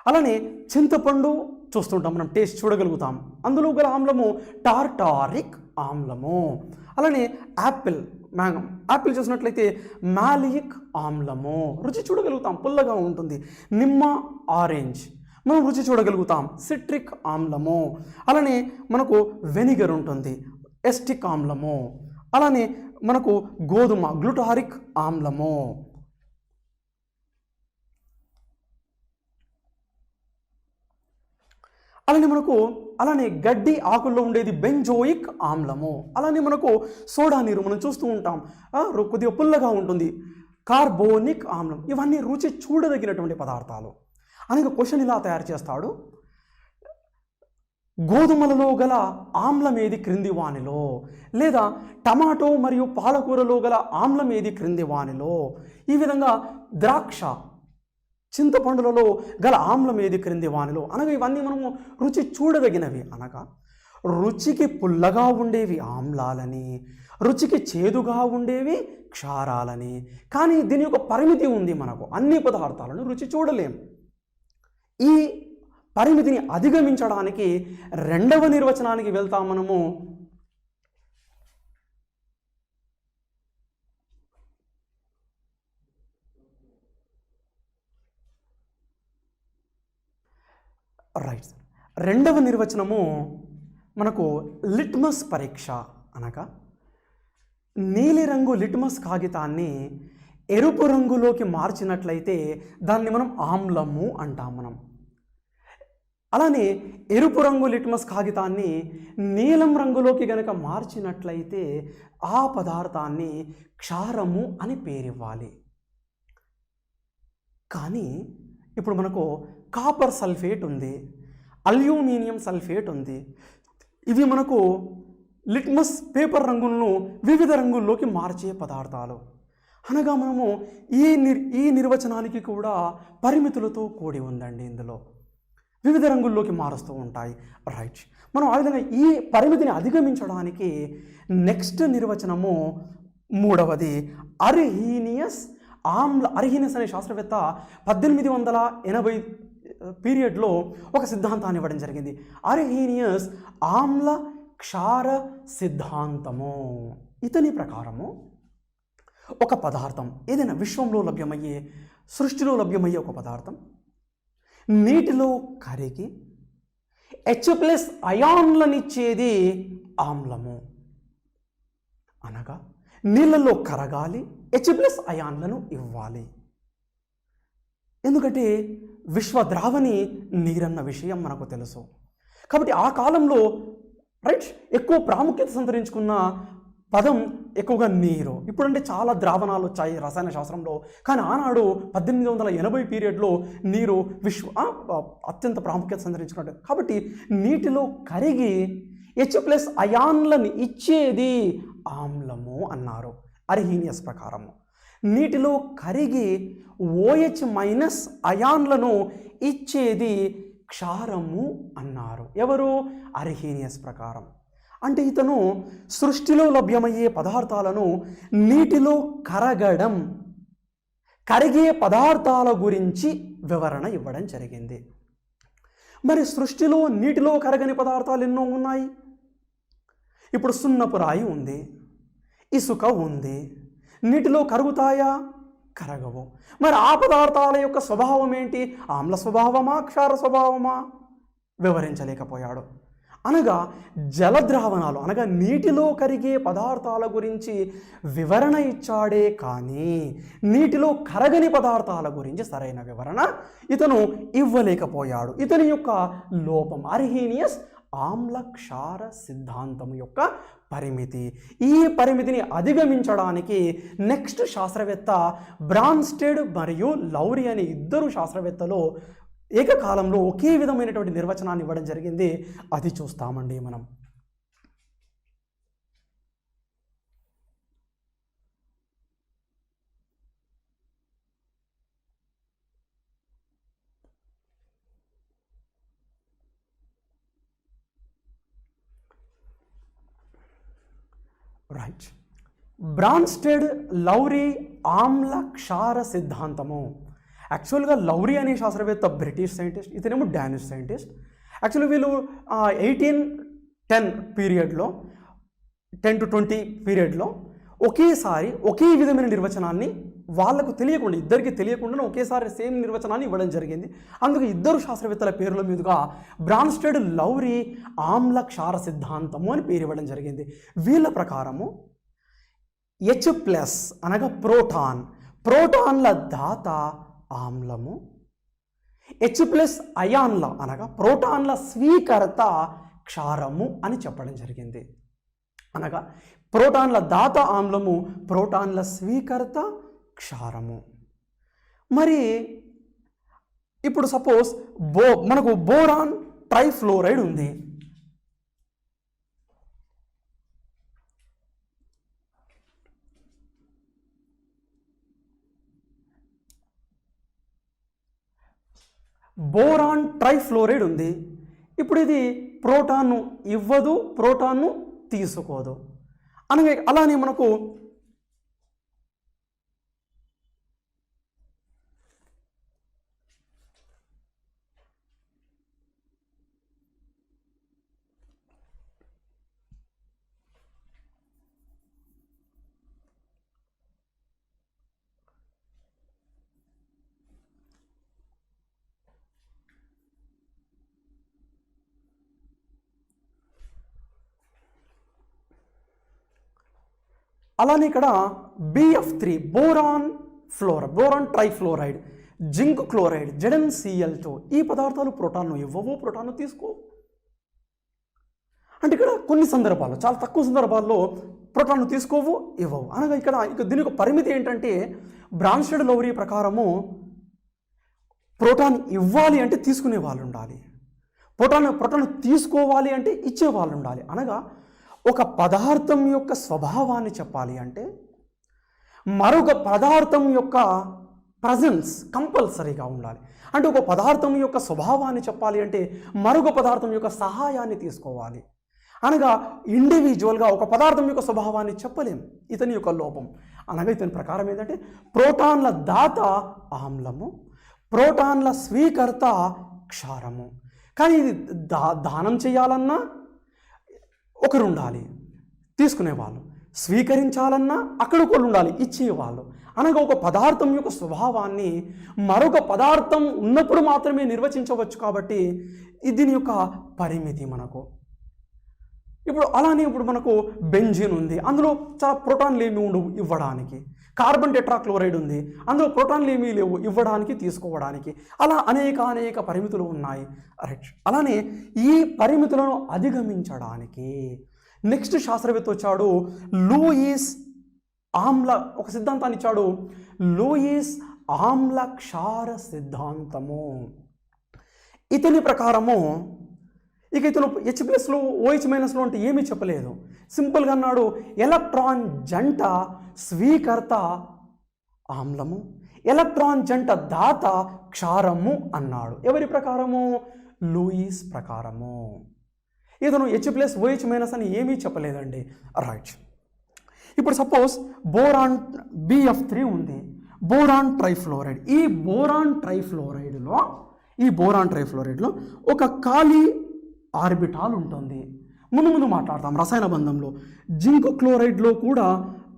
అలానే చింతపండు చూస్తుంటాం, మనం టేస్ట్ చూడగలుగుతాం. అందులో గల ఆమ్లము టార్టారిక్ ఆమ్లము. అలానే యాపిల్ చూసినట్లయితే మాలియిక్ ఆమ్లము, రుచి చూడగలుగుతాం, పుల్లగా ఉంటుంది. నిమ్మ, ఆరెంజ్ మనం రుచి చూడగలుగుతాం, సిట్రిక్ ఆమ్లము. అలానే మనకు వెనిగర్ ఉంటుంది, ఎస్టిక్ ఆమ్లము. అలానే మనకు గోధుమ, గ్లూటారిక్ ఆమ్లము. అలానే గడ్డి ఆకుల్లో ఉండేది బెంజోయిక్ ఆమ్లము. అలానే మనకు సోడా నీరు మనం చూస్తూ ఉంటాం, కొద్దిగా పుల్లగా ఉంటుంది, కార్బోనిక్ ఆమ్లం. ఇవన్నీ రుచి చూడదగినటువంటి పదార్థాలు. అనగా క్వశ్చన్ ఇలా తయారు చేస్తాడు, గోధుమలలో గల ఆమ్లం ఏది క్రింది వానిలో, లేదా టమాటో మరియు పాలకూరలో గల ఆమ్లం ఏది క్రింది వానిలో. ఈ విధంగా ద్రాక్ష, చింతపండులలో గల ఆమ్లం ఏది క్రింది వానిలో. అనగా ఇవన్నీ మనము రుచి చూడదగినవి. అనగా రుచికి పుల్లగా ఉండేవి ఆమ్లాలని, రుచికి చేదుగా ఉండేవి క్షారాలని. కానీ దీని యొక్క పరిమితి ఉంది, మనకు అన్ని పదార్థాలను రుచి చూడలేం. ఈ పరిమితిని అధిగమించడానికి రెండవ నిర్వచనానికి వెళ్తాం మనము. రైట్. రెండవ నిర్వచనము మనకు లిట్మస్ పరీక్ష. అనగా నీలిరంగు లిట్మస్ కాగితాన్ని ఎరుపు రంగులోకి మార్చినట్లయితే దాన్ని మనం ఆమ్లము అంటాం మనం. అలానే ఎరుపు రంగు లిట్మస్ కాగితాన్ని నీలం రంగులోకి గనక మార్చినట్లయితే ఆ పదార్థాన్ని క్షారము అని పేరివ్వాలి. కానీ ఇప్పుడు మనకు కాపర్ సల్ఫేట్ ఉంది, అల్యూమినియం సల్ఫేట్ ఉంది. ఇవి మనకు లిట్మస్ పేపర్ రంగులను వివిధ రంగుల్లోకి మార్చే పదార్థాలు. అనగా మనము ఈ నిర్వచనానికి కూడా పరిమితులతో కూడి ఉందండి. ఇందులో వివిధ రంగుల్లోకి మారుస్తూ ఉంటాయి. రైట్. మనం ఆ విధంగా ఈ పరిమితిని అధిగమించడానికి నెక్స్ట్ నిర్వచనము మూడవది అర్హీనియస్ అర్హీనియస్ అనే శాస్త్రవేత్త 1880 పీరియడ్లో ఒక సిద్ధాంతాన్ని ఇవ్వడం జరిగింది. అర్హీనియస్ ఆమ్ల క్షార సిద్ధాంతము. ఇతని ప్రకారము ఒక పదార్థం ఏదైనా విశ్వంలో లభ్యమయ్యే, సృష్టిలో లభ్యమయ్యే ఒక పదార్థం నీటిలో కరిగి H+ అయాన్లనిచ్చేది ఆమ్లము. అనగా నీళ్ళల్లో కరగాలి, H+ అయాన్లను ఇవ్వాలి. ఎందుకంటే విశ్వద్రావణి నీరన్న విషయం మనకు తెలుసు. కాబట్టి ఆ కాలంలో రైట్ ఎక్కువ ప్రాముఖ్యత సంతరించుకున్న పదం ఎక్కువగా నీరు. ఇప్పుడంటే చాలా ద్రావణాలు వచ్చాయి రసాయన శాస్త్రంలో, కానీ ఆనాడు 1880 పీరియడ్లో నీరు అత్యంత ప్రాముఖ్యత సంతరించుకున్నట్టు. కాబట్టి నీటిలో కరిగి H+ అయాన్లను ఇచ్చేది ఆమ్లము అన్నారు అర్హీనియస్ ప్రకారము. నీటిలో కరిగి OH- అయాన్లను ఇచ్చేది క్షారము అన్నారు. ఎవరు? అర్హీనియస్ ప్రకారం. అంటే ఇతను సృష్టిలో లభ్యమయ్యే పదార్థాలను నీటిలో కరగడం, కరిగే పదార్థాల గురించి వివరణ ఇవ్వడం జరిగింది. మరి సృష్టిలో నీటిలో కరగని పదార్థాలు ఎన్నో ఉన్నాయి. ఇప్పుడు సున్నపు రాయి ఉంది, ఇసుక ఉంది, నీటిలో కరుగుతాయా? కరగవు. మరి ఆ పదార్థాల యొక్క స్వభావం ఏంటి? ఆమ్ల స్వభావమా, క్షార స్వభావమా? వివరించలేకపోయాడు. అనగా జలద్రావణాలు అనగా నీటిలో కరిగే పదార్థాల గురించి వివరణ ఇచ్చాడే కానీ నీటిలో కరగని పదార్థాల గురించి సరైన వివరణ ఇతను ఇవ్వలేకపోయాడు. ఇతని యొక్క లోపం అర్హీనియస్ ఆమ్ల క్షార సిద్ధాంతం యొక్క పరిమితి. ఈ పరిమితిని అధిగమించడానికి నెక్స్ట్ శాస్త్రవేత్త బ్రాన్స్టెడ్ మరియు లౌరీ అనే ఇద్దరు శాస్త్రవేత్తలు ఏకకాలంలో ఒకే విధమైనటువంటి నిర్వచనాన్ని ఇవ్వడం జరిగింది. అది చూస్తామండి మనం. రైట్. బ్రాన్స్టెడ్ లౌరీ ఆమ్ల క్షార సిద్ధాంతము. యాక్చువల్గా లౌరీ అనే శాస్త్రవేత్త బ్రిటిష్ సైంటిస్ట్, ఇతనేమో డానిష్ సైంటిస్ట్. యాక్చువల్లీ వీళ్ళు 1810 పీరియడ్లో 10 to 20 పీరియడ్లో ఒకేసారి ఒకే విధమైన నిర్వచనాన్ని వాళ్ళకు తెలియకుండా, ఇద్దరికి తెలియకుండా ఒకేసారి సేమ్ నిర్వచనాన్ని ఇవ్వడం జరిగింది. అందుకు ఇద్దరు శాస్త్రవేత్తల పేర్ల మీదుగా బ్రాన్స్టెడ్ లౌరీ ఆమ్ల క్షార సిద్ధాంతము అని పేరు ఇవ్వడం జరిగింది. వీళ్ళ ప్రకారము H+ అనగా ప్రోటాన్ల దాత ఆమ్లము, H+ అయాన్ల అనగా ప్రోటాన్ల స్వీకర్త క్షారము అని చెప్పడం జరిగింది. అనగా ప్రోటాన్ల దాత ఆమ్లము, ప్రోటాన్ల స్వీకర్త క్షారము. మరి ఇప్పుడు సపోజ్ మనకు బోరాన్ ట్రైఫ్లోరైడ్ ఉంది. బోరాన్ ట్రైఫ్లోరైడ్ ఉంది. ఇప్పుడు ఇది ప్రోటాన్ను ఇవ్వదు, ప్రోటాన్ను తీసుకోదు. అనగా అలానే మనకు అలానే ఇక్కడ BF3 boron trifluoride, zinc chloride, ZnCl2 ఈ పదార్థాలు ప్రోటాన్ను ఇవ్వవు, ప్రోటాన్ను తీసుకో. అంటే ఇక్కడ కొన్ని సందర్భాల్లో, చాలా తక్కువ సందర్భాల్లో ప్రోటాన్ను తీసుకోవు, ఇవ్వవు. అనగా ఇక దీని యొక్క పరిమితి ఏంటంటే బ్రాన్స్టెడ్ లౌరీ ప్రకారము ప్రోటాన్ ఇవ్వాలి అంటే తీసుకునే వాళ్ళు ఉండాలి, ప్రోటాన్ తీసుకోవాలి అంటే ఇచ్చే వాళ్ళు ఉండాలి. అనగా ఒక పదార్థం యొక్క స్వభావాన్ని చెప్పాలి అంటే మరొక పదార్థం యొక్క ప్రజెన్స్ కంపల్సరీగా ఉండాలి. అంటే ఒక పదార్థం యొక్క స్వభావాన్ని చెప్పాలి అంటే మరొక పదార్థం యొక్క సహాయాన్ని తీసుకోవాలి. అనగా ఇండివిజువల్గా ఒక పదార్థం యొక్క స్వభావాన్ని చెప్పలేం. ఇతని యొక్క లోపం. అనగా ఇతని ప్రకారం ఏంటంటే ప్రోటాన్ల దాత ఆమ్లము, ప్రోటాన్ల స్వీకర్త క్షారము. కానీ ఇది దానం చేయాలన్నా ఒకరు ఉండాలి, తీసుకునేవాళ్ళు. స్వీకరించాలన్నా అక్కడ ఒకరు ఉండాలి, ఇచ్చేవాళ్ళు. అనగా ఒక పదార్థం యొక్క స్వభావాన్ని మరొక పదార్థం ఉన్నప్పుడు మాత్రమే నిర్వచించవచ్చు. కాబట్టి దీని యొక్క పరిమితి మనకు. ఇప్పుడు మనకు బెంజిన్ ఉంది, అందులో చాలా ప్రోటాన్లు ఏమి ఉండవు ఇవ్వడానికి. కార్బన్ టెట్రాక్లోరైడ్ ఉంది, అందులో ప్రోటాన్లు ఏమీ లేవు ఇవ్వడానికి, తీసుకోవడానికి. అలా అనేక పరిమితులు ఉన్నాయి. రైట్. అలానే ఈ పరిమితులను అధిగమించడానికి నెక్స్ట్ శాస్త్రవేత్త వచ్చాడు లూయిస్ ఆమ్ల, ఒక సిద్ధాంతాన్ని ఇచ్చాడు, లూయిస్ ఆమ్ల క్షార సిద్ధాంతము. ఇతని ప్రకారము ఇక ఇతను H+లో OH- అంటే ఏమీ చెప్పలేదు, సింపుల్గా అన్నాడు ఎలక్ట్రాన్ జంట స్వీకర్త ఆమ్లము, ఎలక్ట్రాన్ జంట దాత క్షారము అన్నాడు. ఎవరి ప్రకారము? లూయిస్ ప్రకారము. ఇతను H+OH- అని ఏమీ చెప్పలేదండి. రైట్. ఇప్పుడు సపోజ్ బోరాన్ BF3 ఉంది, బోరాన్ ట్రైఫ్లోరైడ్. ఈ బోరాన్ ట్రైఫ్లోరైడ్లో ఒక ఖాళీ ఆర్బిటాల్ ఉంటుంది. ముందు మాట్లాడతాం రసాయన బంధంలో. జింక్ క్లోరైడ్లో కూడా,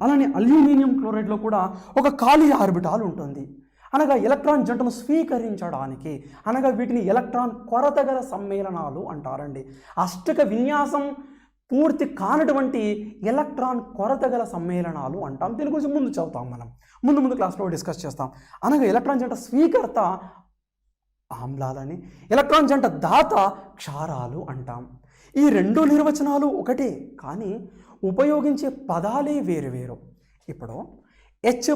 అలానే అల్యూమినియం క్లోరైడ్లో కూడా ఒక ఖాళీ ఆర్బిటాల్ ఉంటుంది. అనగా ఎలక్ట్రాన్ జంటను స్వీకరించడానికి, అనగా వీటిని ఎలక్ట్రాన్ కొరత గల సమ్మేళనాలు అంటారండి. అష్టక విన్యాసం పూర్తి కానటువంటి ఎలక్ట్రాన్ కొరత గల సమ్మేళనాలు అంటాం. దీని గురించి ముందు చదువుతాం, మనం ముందు క్లాస్లో డిస్కస్ చేస్తాం. అనగా ఎలక్ట్రాన్ జంట స్వీకర్త ఆమ్లాలని, ఎలక్ట్రాన్ జంట దాత క్షారాలు అంటాం. ఈ రెండు నిర్వచనాలు ఒకటే, కానీ ఉపయోగించే పదాలే వేరు. ఇప్పుడు H+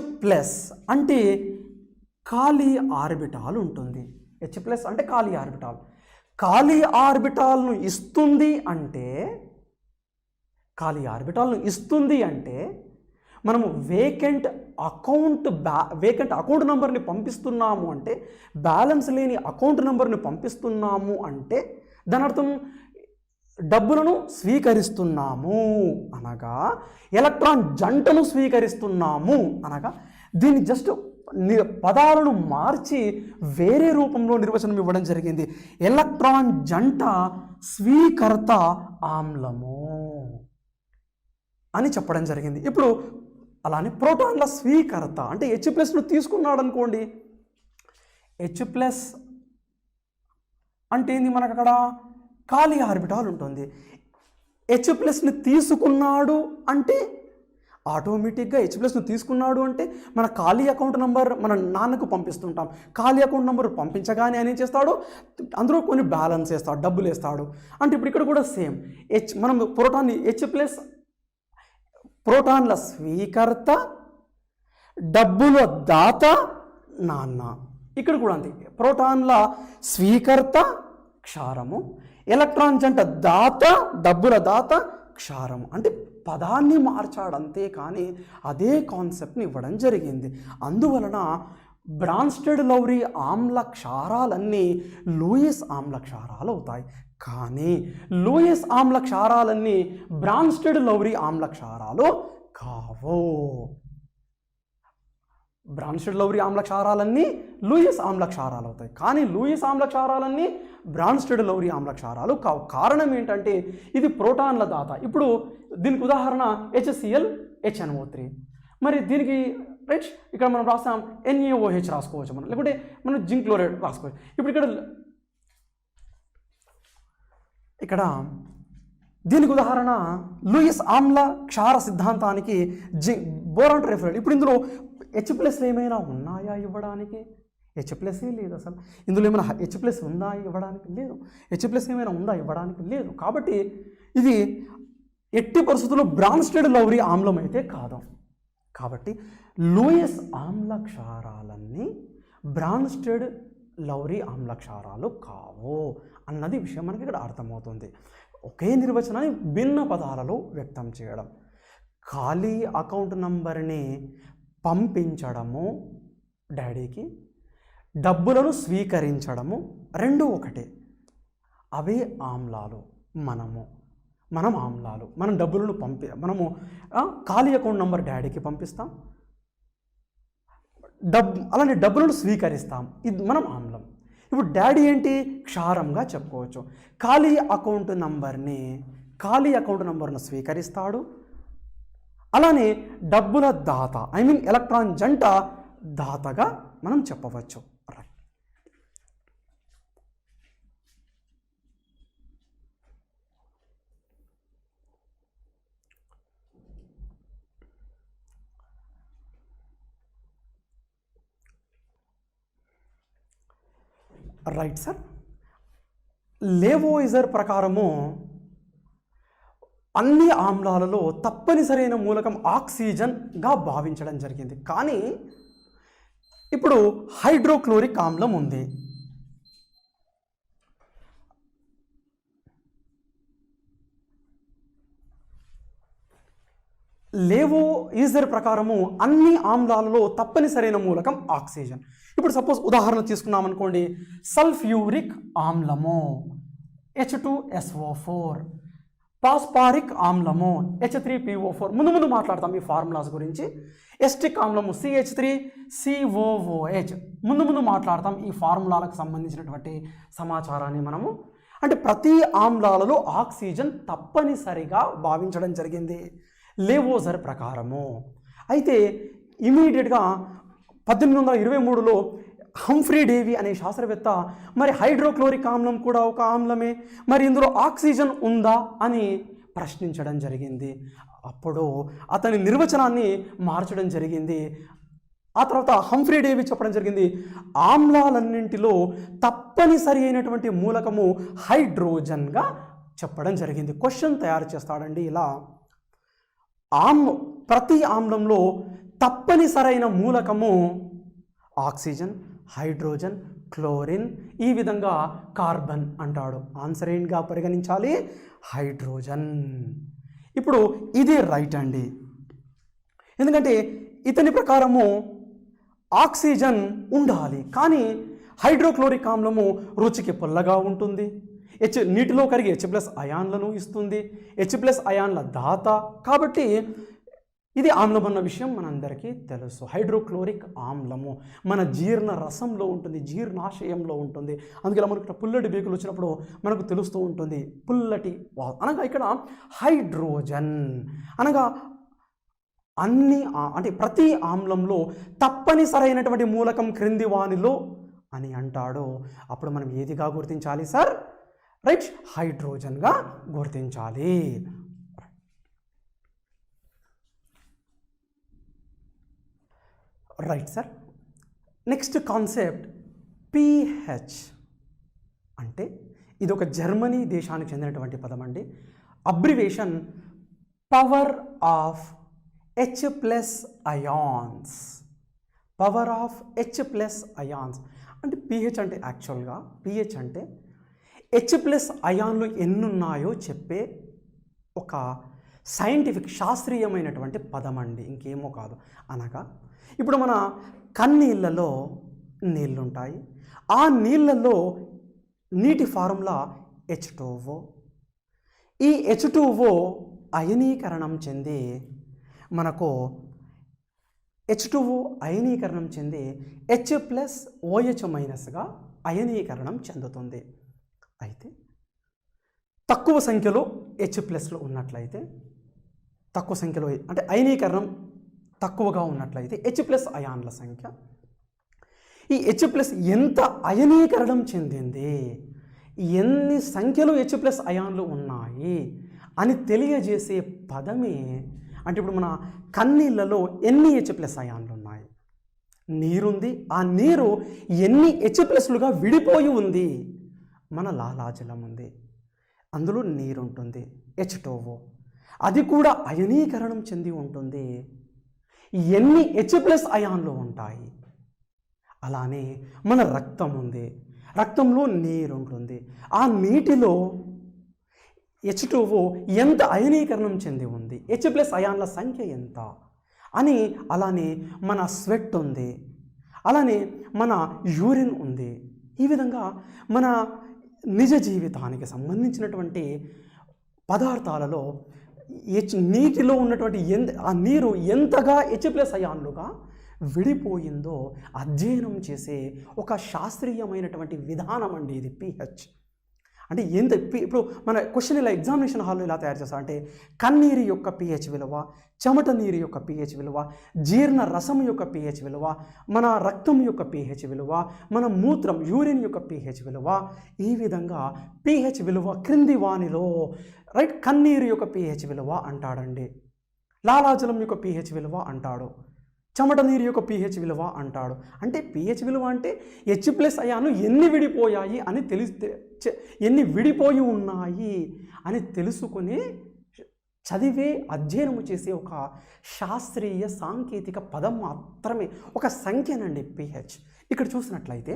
అంటే ఖాళీ ఆర్బిటాల్ ఉంటుంది. H+ అంటే ఖాళీ ఆర్బిటాల్. ఖాళీ ఆర్బిటాల్ను ఇస్తుంది అంటే మనము వేకెంట్ అకౌంట్ నెంబర్ని పంపిస్తున్నాము అంటే, బ్యాలెన్స్ లేని అకౌంట్ నెంబర్ని పంపిస్తున్నాము అంటే దాని అర్థం డబ్బులను స్వీకరిస్తున్నాము అనగా, ఎలక్ట్రాన్ జంటను స్వీకరిస్తున్నాము అనగా, దీన్ని జస్ట్ పదాలను మార్చి వేరే రూపంలో నిర్వచనం ఇవ్వడం జరిగింది. ఎలక్ట్రాన్ జంట స్వీకర్త ఆమ్లము అని చెప్పడం జరిగింది. ఇప్పుడు అలానే ప్రోటాన్ల స్వీకర్త అంటే H+ను తీసుకున్నాడు అనుకోండి. H+ అంటే ఏంది? మనకు అక్కడ ఖాళీ ఆర్బిటాల్ ఉంటుంది. H+ని తీసుకున్నాడు అంటే ఆటోమేటిక్గా H+ను తీసుకున్నాడు అంటే మన ఖాళీ అకౌంట్ నెంబర్ మన నాన్నకు పంపిస్తుంటాం. ఖాళీ అకౌంట్ నెంబర్ పంపించగానే ఆయన ఏం చేస్తాడు? అందులో కొన్ని బ్యాలెన్స్ వేస్తాడు, డబ్బులు వేస్తాడు. అంటే ఇప్పుడు ఇక్కడ కూడా సేమ్, మనం ప్రోటాన్ని H+ ప్రోటాన్ల స్వీకర్త, డబ్బుల దాత నాన్న. ఇక్కడ కూడా అంతే, ప్రోటాన్ల స్వీకర్త క్షారము, ఎలక్ట్రాన్ జంట దాత, డబ్బుల దాత క్షారము. అంటే పదాన్ని మార్చాడు అంతే, కానీ అదే కాన్సెప్ట్ని ఇవ్వడం జరిగింది. అందువలన బ్రాన్స్టెడ్ లౌరీ ఆమ్ల క్షారాలన్నీ లూయిస్ ఆమ్ల క్షారాలు అవుతాయి. కానీ లూయిస్ ఆమ్ల క్షారాలన్నీ బ్రాన్స్టెడ్ లౌరీ ఆమ్ల క్షారాలు కావు. బ్రాన్స్టెడ్ లౌరీ ఆమ్ల క్షారాలన్నీ లూయిస్ ఆమ్ల క్షారాలు అవుతాయి, కానీ లూయిస్ ఆమ్ల క్షారాలన్నీ బ్రాన్స్టెడ్ లౌరీ ఆమ్ల క్షారాలు కావు. కారణం ఏంటంటే ఇది ప్రోటాన్ల దాత. ఇప్పుడు దీనికి ఉదాహరణ HCl HNO3. మరి దీనికి రైట్ ఇక్కడ మనం రాస్తాం NaOH రాసుకోవచ్చు మనం, లేకుంటే మనం జింక్ క్లోరైడ్ రాసుకోవచ్చు. ఇప్పుడు ఇక్కడ దీనికి ఉదాహరణ లూయిస్ ఆమ్ల క్షార సిద్ధాంతానికి బోరాన్ ట్రైఫ్లోరైడ్. ఇప్పుడు ఇందులో H+ ఏమైనా ఉన్నాయా ఇవ్వడానికి? H+ లేదు అసలు. ఇందులో ఏమైనా H+ ఉందా ఇవ్వడానికి? లేదు. H+ ఏమైనా ఉందా ఇవ్వడానికి? లేదు. కాబట్టి ఇది ఎట్టి పరిస్థితుల్లో బ్రాన్స్టెడ్ లౌరీ ఆమ్లం అయితే కాదు. కాబట్టి లూయిస్ ఆమ్ల క్షారాలన్నీ బ్రాన్స్టెడ్ లౌరీ ఆమ్ల క్షారాలు కావు అన్నది విషయం మనకి ఇక్కడ అర్థమవుతుంది. ఒకే నిర్వచనాన్ని భిన్న పదాలలో వ్యక్తం చేయడం. ఖాళీ అకౌంట్ నంబర్ని పంపించడము డాడీకి, డబ్బులను స్వీకరించడము రెండు ఒకటే. అవే ఆమ్లాలు. మనం ఆమ్లాలు. మనం డబ్బులను మనము ఖాళీ అకౌంట్ నంబర్ డాడీకి పంపిస్తాం, అలానే డబ్బులను స్వీకరిస్తాం. ఇది మనం ఆమ్లం. ఇప్పుడు డాడీ ఏంటి? క్షారంగా చెప్పుకోవచ్చు. ఖాళీ అకౌంట్ నంబర్ను స్వీకరిస్తాడు, అలానే డబ్బుల దాత ఎలక్ట్రాన్ జంట దాతగా మనం చెప్పవచ్చు. Right sir. లేవోయిజర్ ప్రకారము అన్ని ఆమ్లాలలో తప్పనిసరైన మూలకం ఆక్సిజన్గా భావించడం జరిగింది. కానీ ఇప్పుడు హైడ్రోక్లోరిక్ ఆమ్లం ఉంది. లేవో ఈజర్ ప్రకారము అన్ని ఆమ్లాలలో తప్పనిసరైన మూలకం ఆక్సిజన్. ఇప్పుడు సపోజ్ ఉదాహరణ తీసుకున్నాం అనుకోండి, సల్ఫ్యూరిక్ ఆమ్లము H2SO4, పాస్పారిక్ ఆమ్లము H3PO4. ముందు మాట్లాడతాం ఈ ఫార్ములాస్ గురించి. ఎస్టిక్ ఆమ్లము CH3COOH. ముందు మాట్లాడతాం ఈ ఫార్ములాలకు సంబంధించినటువంటి సమాచారాన్ని మనము. అంటే ప్రతి ఆమ్లాలలో ఆక్సిజన్ తప్పనిసరిగా భావించడం జరిగింది లేవోజర్ ప్రకారము. అయితే ఇమీడియట్గా 1823లో హంఫ్రీ డేవి అనే శాస్త్రవేత్త మరి హైడ్రోక్లోరిక్ ఆమ్లం కూడా ఒక ఆమ్లమే, మరి ఇందులో ఆక్సిజన్ ఉందా అని ప్రశ్నించడం జరిగింది. అప్పుడు అతని నిర్వచనాన్ని మార్చడం జరిగింది. ఆ తర్వాత హంఫ్రీ డేవి చెప్పడం జరిగింది, ఆమ్లాలన్నింటిలో తప్పనిసరి అయినటువంటి మూలకము హైడ్రోజన్గా చెప్పడం జరిగింది. క్వశ్చన్ తయారు చేస్తాడండి ఇలా, ప్రతి ఆమ్లంలో తప్పనిసరైన మూలకము ఆక్సిజన్, హైడ్రోజన్, క్లోరిన్, ఈ విధంగా కార్బన్ అంటాడు. ఆన్సర్ ఏంటిగా పరిగణించాలి? హైడ్రోజన్. ఇప్పుడు ఇది రైట్ అండి, ఎందుకంటే ఇతని ప్రకారము ఆక్సిజన్ ఉండాలి, కానీ హైడ్రోక్లోరిక్ ఆమ్లము రుచికి పుల్లగా ఉంటుంది, నీటిలో కరిగి H+ అయాన్లను ఇస్తుంది, H+ అయాన్ల దాత, కాబట్టి ఇది ఆమ్లం అన్న విషయం మనందరికీ తెలుసు. హైడ్రోక్లోరిక్ ఆమ్లము మన జీర్ణ రసంలో ఉంటుంది, జీర్ణాశయంలో ఉంటుంది. అందుకే మనకు ఇక్కడ పుల్లటి బేకులు వచ్చినప్పుడు మనకు తెలుస్తూ ఉంటుంది పుల్లటి అనగా ఇక్కడ హైడ్రోజన్ అనగా అంటే ప్రతి ఆమ్లంలో తప్పనిసరైనటువంటి మూలకం క్రింది వానిలో అని అంటాడు. అప్పుడు మనం ఏదిగా గుర్తించాలి సార్? రైట్, హైడ్రోజన్గా గుర్తించాలి. Right sir. Next concept pH. అంటే ఇది ఒక జర్మనీ దేశానికి చెందినటువంటి పదం అండి. Abbreviation power of H+ ions. Power of H+ ions అంటే pH అంటే యాక్చువల్గా pH అంటే H+ అయాన్లు ఎన్నున్నాయో చెప్పే ఒక సైంటిఫిక్ శాస్త్రీయమైనటువంటి పదం అండి, ఇంకేమో కాదు. అనగా ఇప్పుడు మన కన్నీళ్ళలో నీళ్ళుంటాయి, ఆ నీళ్ళల్లో నీటి ఫార్ములా H2O. ఈ H2O అయనీకరణం చెంది మనకు H2O అయనీకరణం చెంది H+OH- అయనీకరణం చెందుతుంది. అయితే తక్కువ సంఖ్యలో H+లు ఉన్నట్లయితే, తక్కువ సంఖ్యలో అంటే అయనీకరణం తక్కువగా ఉన్నట్లయితే H+ అయాన్ల సంఖ్య, ఈ H+ ఎంత అయనీకరణం చెందింది, ఎన్ని సంఖ్యలో H+ అయాన్లు ఉన్నాయి అని తెలియజేసే పదమే. అంటే ఇప్పుడు మన కన్నీళ్ళలో ఎన్ని H+ అయాన్లు ఉన్నాయి, నీరుంది, ఆ నీరు ఎన్ని H+లుగా విడిపోయి ఉంది, మన లాలాజలం ఉంది, అందులో నీరు ఉంటుంది H2O, అది కూడా అయనీకరణం చెంది ఉంటుంది, ఎన్ని H+ అయాన్లు ఉంటాయి. అలానే మన రక్తం ఉంది, రక్తంలో నీరు ఉంటుంది, ఆ నీటిలో H2O ఎంత అయనీకరణం చెంది ఉంది, H+ అయాన్ల సంఖ్య ఎంత అని. అలానే మన స్వెట్ ఉంది, అలానే మన యూరిన్ ఉంది. ఈ విధంగా మన నిజ జీవితానికి సంబంధించినటువంటి పదార్థాలలో నీటిలో ఉన్నటువంటి ఆ నీరు ఎంతగా H+ అయాన్లుగా విడిపోయిందో అధ్యయనం చేసే ఒక శాస్త్రీయమైనటువంటి విధానం అండి ఇది pH. అంటే ఇప్పుడు మన క్వశ్చన్ ఇలా ఎగ్జామినేషన్ హాల్లో ఇలా తయారు చేస్తాం అంటే కన్నీరు యొక్క pH విలువ, చెమట నీరు యొక్క pH విలువ, జీర్ణ రసం యొక్క pH విలువ, మన రక్తం యొక్క pH విలువ, మన మూత్రం యూరిన్ యొక్క pH విలువ, ఈ విధంగా pH విలువ క్రింది వానిలో రైట్ కన్నీరు యొక్క pH విలువ అంటాడండి, లాలాజలం యొక్క pH విలువ అంటాడు, చెమట నీరు యొక్క pH విలువ అంటాడు. అంటే pH విలువ అంటే H+ అయాను ఎన్ని విడిపోయాయి అని ఎన్ని విడిపోయి ఉన్నాయి అని తెలుసుకునే చదివే అధ్యయనము చేసే ఒక శాస్త్రీయ సాంకేతిక పదం మాత్రమే, ఒక సంఖ్యనండి pH. ఇక్కడ చూసినట్లయితే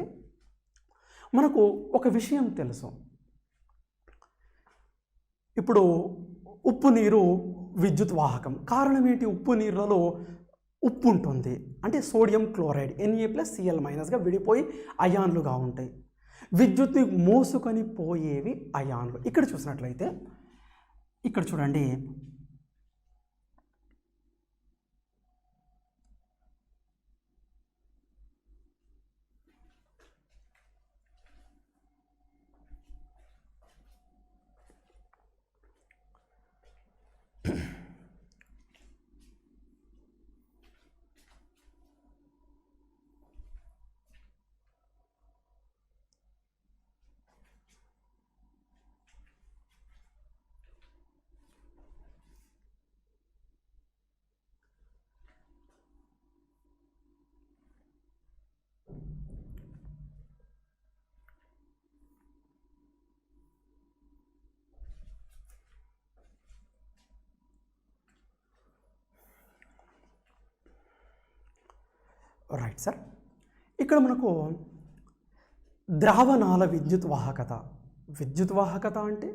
మనకు ఒక విషయం తెలుసు. ఇప్పుడు ఉప్పు నీరు విద్యుత్ వాహకం. కారణం ఏంటి? ఉప్పు నీళ్ళలో ఉప్పు ఉంటుంది, అంటే సోడియం క్లోరైడ్ Na+Cl- విడిపోయి అయాన్లుగా ఉంటాయి. విద్యుత్ని మోసుకొని పోయేవి అయాన్లు. ఇక్కడ చూసినట్లయితే ఇక్కడ చూడండి, రైట్ సార్, ఇక్కడ మనకు ద్రావణాల విద్యుత్ వాహకత. విద్యుత్ వాహకత అంటే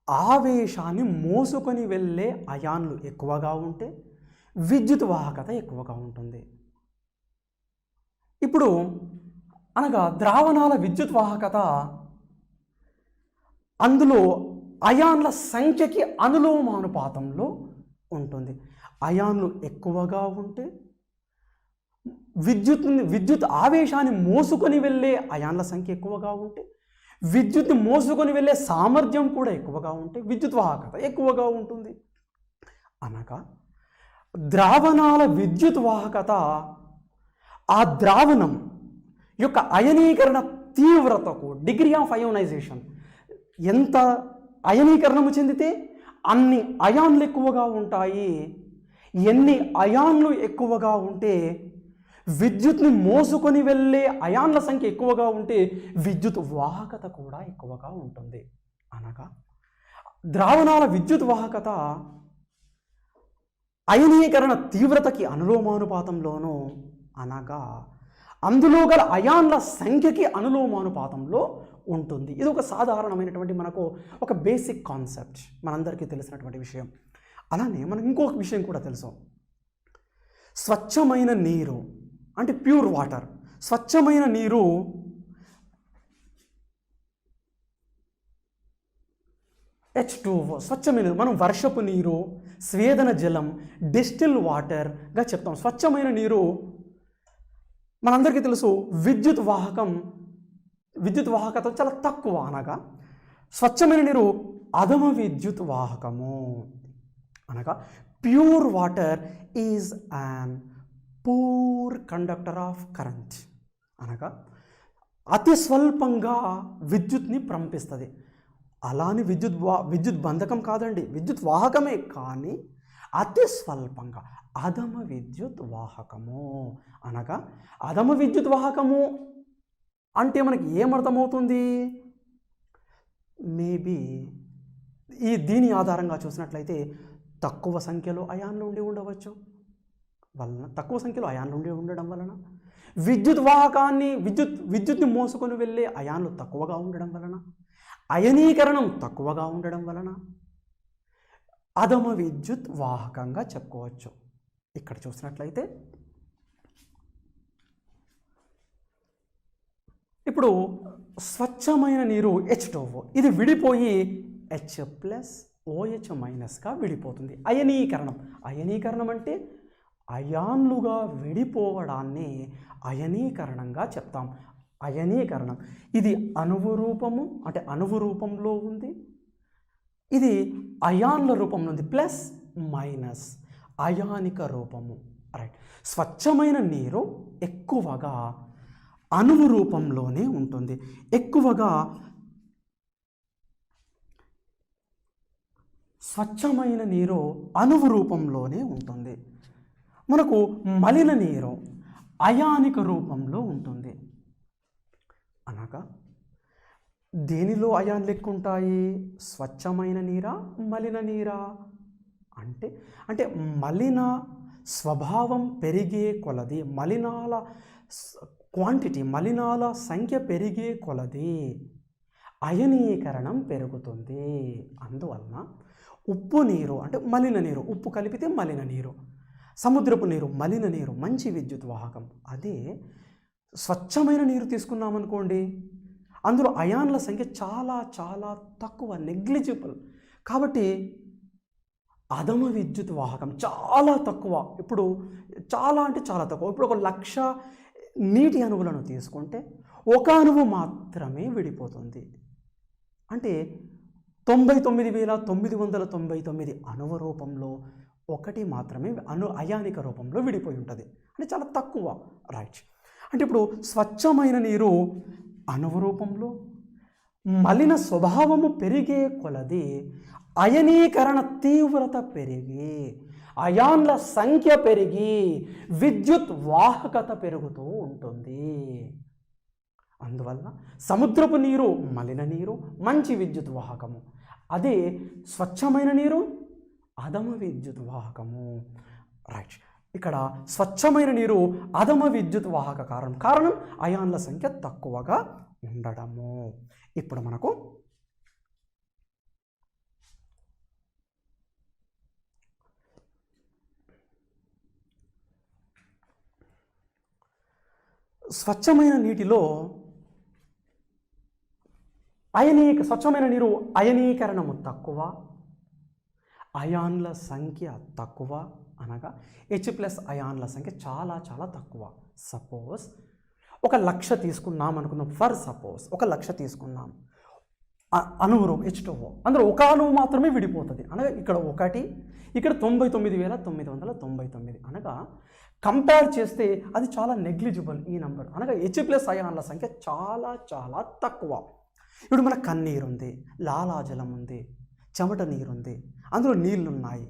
ఆవేశాన్ని మోసుకొని వెళ్ళే అయాన్లు ఎక్కువగా ఉంటే విద్యుత్ వాహకత ఎక్కువగా ఉంటుంది. ఇప్పుడు అనగా ద్రావణాల విద్యుత్ వాహకత అందులో అయాన్ల సంఖ్యకి అనులోమానుపాతంలో ఉంటుంది. అయాన్లు ఎక్కువగా ఉంటే విద్యుత్ ఆవేశాన్ని మోసుకొని వెళ్ళే అయాన్ల సంఖ్య ఎక్కువగా ఉంటే, విద్యుత్ని మోసుకొని వెళ్ళే సామర్థ్యం కూడా ఎక్కువగా ఉంటే విద్యుత్ వాహకత ఎక్కువగా ఉంటుంది. అనగా ద్రావణాల విద్యుత్ వాహకత ఆ ద్రావణం యొక్క అయనీకరణ తీవ్రతకు, డిగ్రీ ఆఫ్ అయోనైజేషన్, ఎంత అయనీకరణము చెందితే అన్ని అయాన్లు ఎక్కువగా ఉంటాయి. ఎన్ని అయాన్లు ఎక్కువగా ఉంటే విద్యుత్ని మోసుకొని వెళ్ళే అయాన్ల సంఖ్య ఎక్కువగా ఉంటే విద్యుత్ వాహకత కూడా ఎక్కువగా ఉంటుంది. అనగా ద్రావణాల విద్యుత్ వాహకత అయనీకరణ తీవ్రతకి అనులోమానుపాతంలోనూ, అనగా అందులో గల అయాన్ల సంఖ్యకి అనులోమానుపాతంలో ఉంటుంది. ఇది ఒక సాధారణమైనటువంటి మనకు ఒక బేసిక్ కాన్సెప్ట్, మనందరికీ తెలిసినటువంటి విషయం. అలానే మనకు ఇంకొక విషయం కూడా తెలుసు. స్వచ్ఛమైన నీరు అంటే ప్యూర్ వాటర్, స్వచ్ఛమైన నీరు H2O, స్వచ్ఛమైన, మనం వర్షపు నీరు, స్వేదన జలం, డిస్టిల్ వాటర్గా చెప్తాం. స్వచ్ఛమైన నీరు మనందరికీ తెలుసు విద్యుత్ వాహకత చాలా తక్కువ. అనగా స్వచ్ఛమైన నీరు అధమ విద్యుత్ వాహకము. అనగా pure water is an poor conductor of current. అనగా అతి స్వల్పంగా విద్యుత్ని పంపిస్తుంది. అలానే విద్యుత్ బంధకం కాదండి, విద్యుత్ వాహకమే, కానీ అతి స్వల్పంగా అధమ విద్యుత్ వాహకము. అనగా అధమ విద్యుత్ వాహకము అంటే మనకి ఏమర్థమవుతుంది? మేబీ దీని ఆధారంగా చూసినట్లయితే తక్కువ సంఖ్యలో అయాన్లు ఉండి ఉండవచ్చు వలన, తక్కువ సంఖ్యలో అయాన్లు ఉండి ఉండడం వలన, విద్యుత్ వాహకాన్ని విద్యుత్ని మోసుకొని వెళ్ళే అయాన్లు తక్కువగా ఉండడం వలన, అయనీకరణం తక్కువగా ఉండడం వలన అధమ విద్యుత్ వాహకంగా చెప్పుకోవచ్చు. ఇక్కడ చూసినట్లయితే ఇప్పుడు స్వచ్ఛమైన నీరు H2O, ఇది విడిపోయి H+OH- విడిపోతుంది. అయనీకరణం అంటే అయాన్లుగా విడిపోవడాన్ని అయనీకరణంగా చెప్తాం. అయనీకరణం ఇది అణువు రూపము, అంటే అణువు రూపంలో ఉంది. ఇది అయాన్ల రూపంలో ఉంది, ప్లస్ మైనస్ అయానిక రూపము. రైట్. స్వచ్ఛమైన నీరు ఎక్కువగా అణువు రూపంలోనే ఉంటుంది. ఎక్కువగా స్వచ్ఛమైన నీరు అణువు రూపంలోనే ఉంటుంది. మనకు మలిన నీరు అయానిక రూపంలో ఉంటుంది. అనగా దేనిలో అయాన్లు ఎక్కువ ఉంటాయి? స్వచ్ఛమైన నీరా, మలిన నీరా? అంటే అంటే మలిన స్వభావం పెరిగే కొలది, మలినాల క్వాంటిటీ, మలినాల సంఖ్య పెరిగే కొలది అయనీకరణం పెరుగుతుంది. అందువలన ఉప్పు నీరు అంటే మలిన నీరు, ఉప్పు కలిపితే మలిన నీరు, సముద్రపు నీరు మలిన నీరు, మంచి విద్యుత్ వాహకం. అదే స్వచ్ఛమైన నీరు తీసుకున్నామనుకోండి, అందులో అయాన్ల సంఖ్య చాలా చాలా తక్కువ, నెగ్లిజిబుల్. కాబట్టి అధమ విద్యుత్ వాహకం చాలా తక్కువ. ఇప్పుడు చాలా అంటే చాలా తక్కువ. ఇప్పుడు 1,00,000 నీటి అణువులను తీసుకుంటే 1 అణువు మాత్రమే విడిపోతుంది. అంటే 99,999 అణువ రూపంలో 1 మాత్రమే అయానిక రూపంలో విడిపోయి ఉంటుంది. అంటే చాలా తక్కువ, రైట్. అంటే ఇప్పుడు స్వచ్ఛమైన నీరు అణువ రూపంలో, మలిన స్వభావము పెరిగే కొలది అయనీకరణ తీవ్రత పెరిగి, అయాన్ల సంఖ్య పెరిగి, విద్యుత్ వాహకత పెరుగుతూ ఉంటుంది. అందువల్ల సముద్రపు నీరు మలిన నీరు, మంచి విద్యుత్ వాహకము. అదే స్వచ్ఛమైన నీరు అధమ విద్యుత్ వాహకము, రైట్. ఇక్కడ స్వచ్ఛమైన నీరు అధమ విద్యుత్ వాహక కారణం అయాన్ల సంఖ్య తక్కువగా ఉండడము. ఇప్పుడు మనకు స్వచ్ఛమైన నీటిలో స్వచ్ఛమైన నీరు అయనీకరణము తక్కువ, అయాన్ల సంఖ్య తక్కువ, అనగా H+ అయాన్ల సంఖ్య చాలా చాలా తక్కువ. సపోజ్ 1,00,000 తీసుకున్నాం అనుకుందాం. ఫర్ సపోజ్ 1,00,000 తీసుకున్నాం, అణువు H2O, అందులో 1 అణువు మాత్రమే విడిపోతుంది. అనగా ఇక్కడ 1, ఇక్కడ 99,999. అనగా కంపేర్ చేస్తే అది చాలా నెగ్లిజిబుల్ ఈ నంబర్. అనగా H+ అయాన్ల సంఖ్య చాలా చాలా తక్కువ. ఇప్పుడు మన కన్నీరు ఉంది, లాలాజలం ఉంది, చెమట నీరు ఉంది, అందులో నీళ్ళు ఉన్నాయి,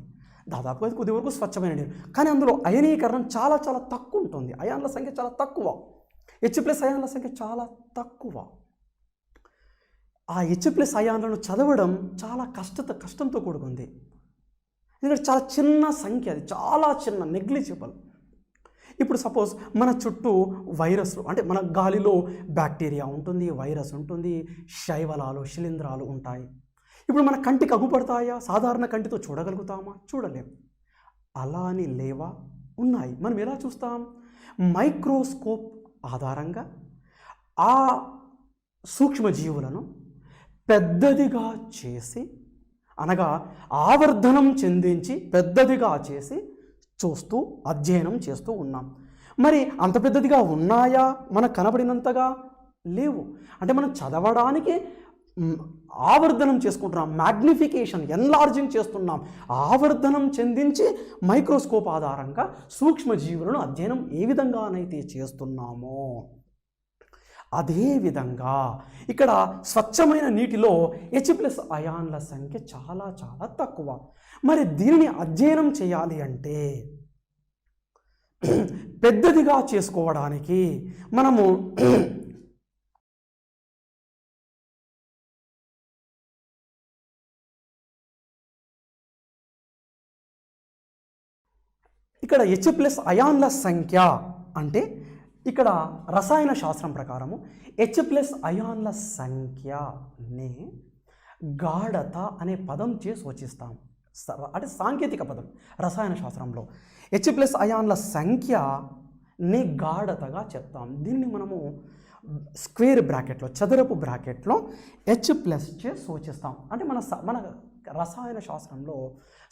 దాదాపుగా కొద్ది వరకు స్వచ్ఛమైన నీరు. కానీ అందులో అయనీకరణం చాలా చాలా తక్కువ ఉంటుంది. అయాన్ల సంఖ్య చాలా తక్కువ, H+ అయాన్ల సంఖ్య చాలా తక్కువ. ఆ H+ అయాన్లను చదవడం చాలా కష్టంతో కూడుకుంది. ఎందుకంటే చాలా చిన్న సంఖ్య, అది చాలా చిన్న, నెగ్లిజిబుల్. ఇప్పుడు సపోజ్ మన చుట్టూ వైరస్లు, అంటే మన గాలిలో బ్యాక్టీరియా ఉంటుంది, వైరస్ ఉంటుంది, శైవలాలు, శిలీంధ్రాలు ఉంటాయి. ఇప్పుడు మన కంటికి అగుపడతాయా? సాధారణ కంటితో చూడగలుగుతామా? చూడలేం. అలా అని లేవా? ఉన్నాయి. మనం ఎలా చూస్తాం? మైక్రోస్కోప్ ఆధారంగా ఆ సూక్ష్మజీవులను పెద్దదిగా చేసి, అనగా ఆవర్ధనం చెందించి పెద్దదిగా చేసి చూస్తూ అధ్యయనం చేస్తూ ఉన్నాం. మరి అంత పెద్దదిగా ఉన్నాయా? మనకు కనబడినంతగా లేవు. అంటే మనం చదవడానికి ఆవర్ధనం చేసుకుంటున్నాం, మ్యాగ్నిఫికేషన్, ఎన్లార్జింగ్ చేస్తున్నాం. ఆవర్ధనం చెందించి మైక్రోస్కోప్ ఆధారంగా సూక్ష్మజీవులను అధ్యయనం ఏ విధంగానైతే చేస్తున్నామో అదేవిధంగా ఇక్కడ స్వచ్ఛమైన నీటిలో H+ అయాన్ల సంఖ్య చాలా చాలా తక్కువ. మరి దీనిని అధ్యయనం చేయాలి అంటే పెద్దదిగా చేసుకోవడానికి మనము ఇక్కడ H+ అయాన్ల సంఖ్య అంటే ఇక్కడ రసాయన శాస్త్రం ప్రకారము H+ అయాన్ల సంఖ్యని గాఢత అనే పదం చే సూచిస్తాం. అంటే సాంకేతిక పదం రసాయన శాస్త్రంలో H+ అయాన్ల సంఖ్యని గాఢతగా చెప్తాం. దీన్ని మనము స్క్వేర్ బ్రాకెట్లో, చదరపు బ్రాకెట్లో H+ చే సూచిస్తాం. అంటే మన రసాయన శాస్త్రంలో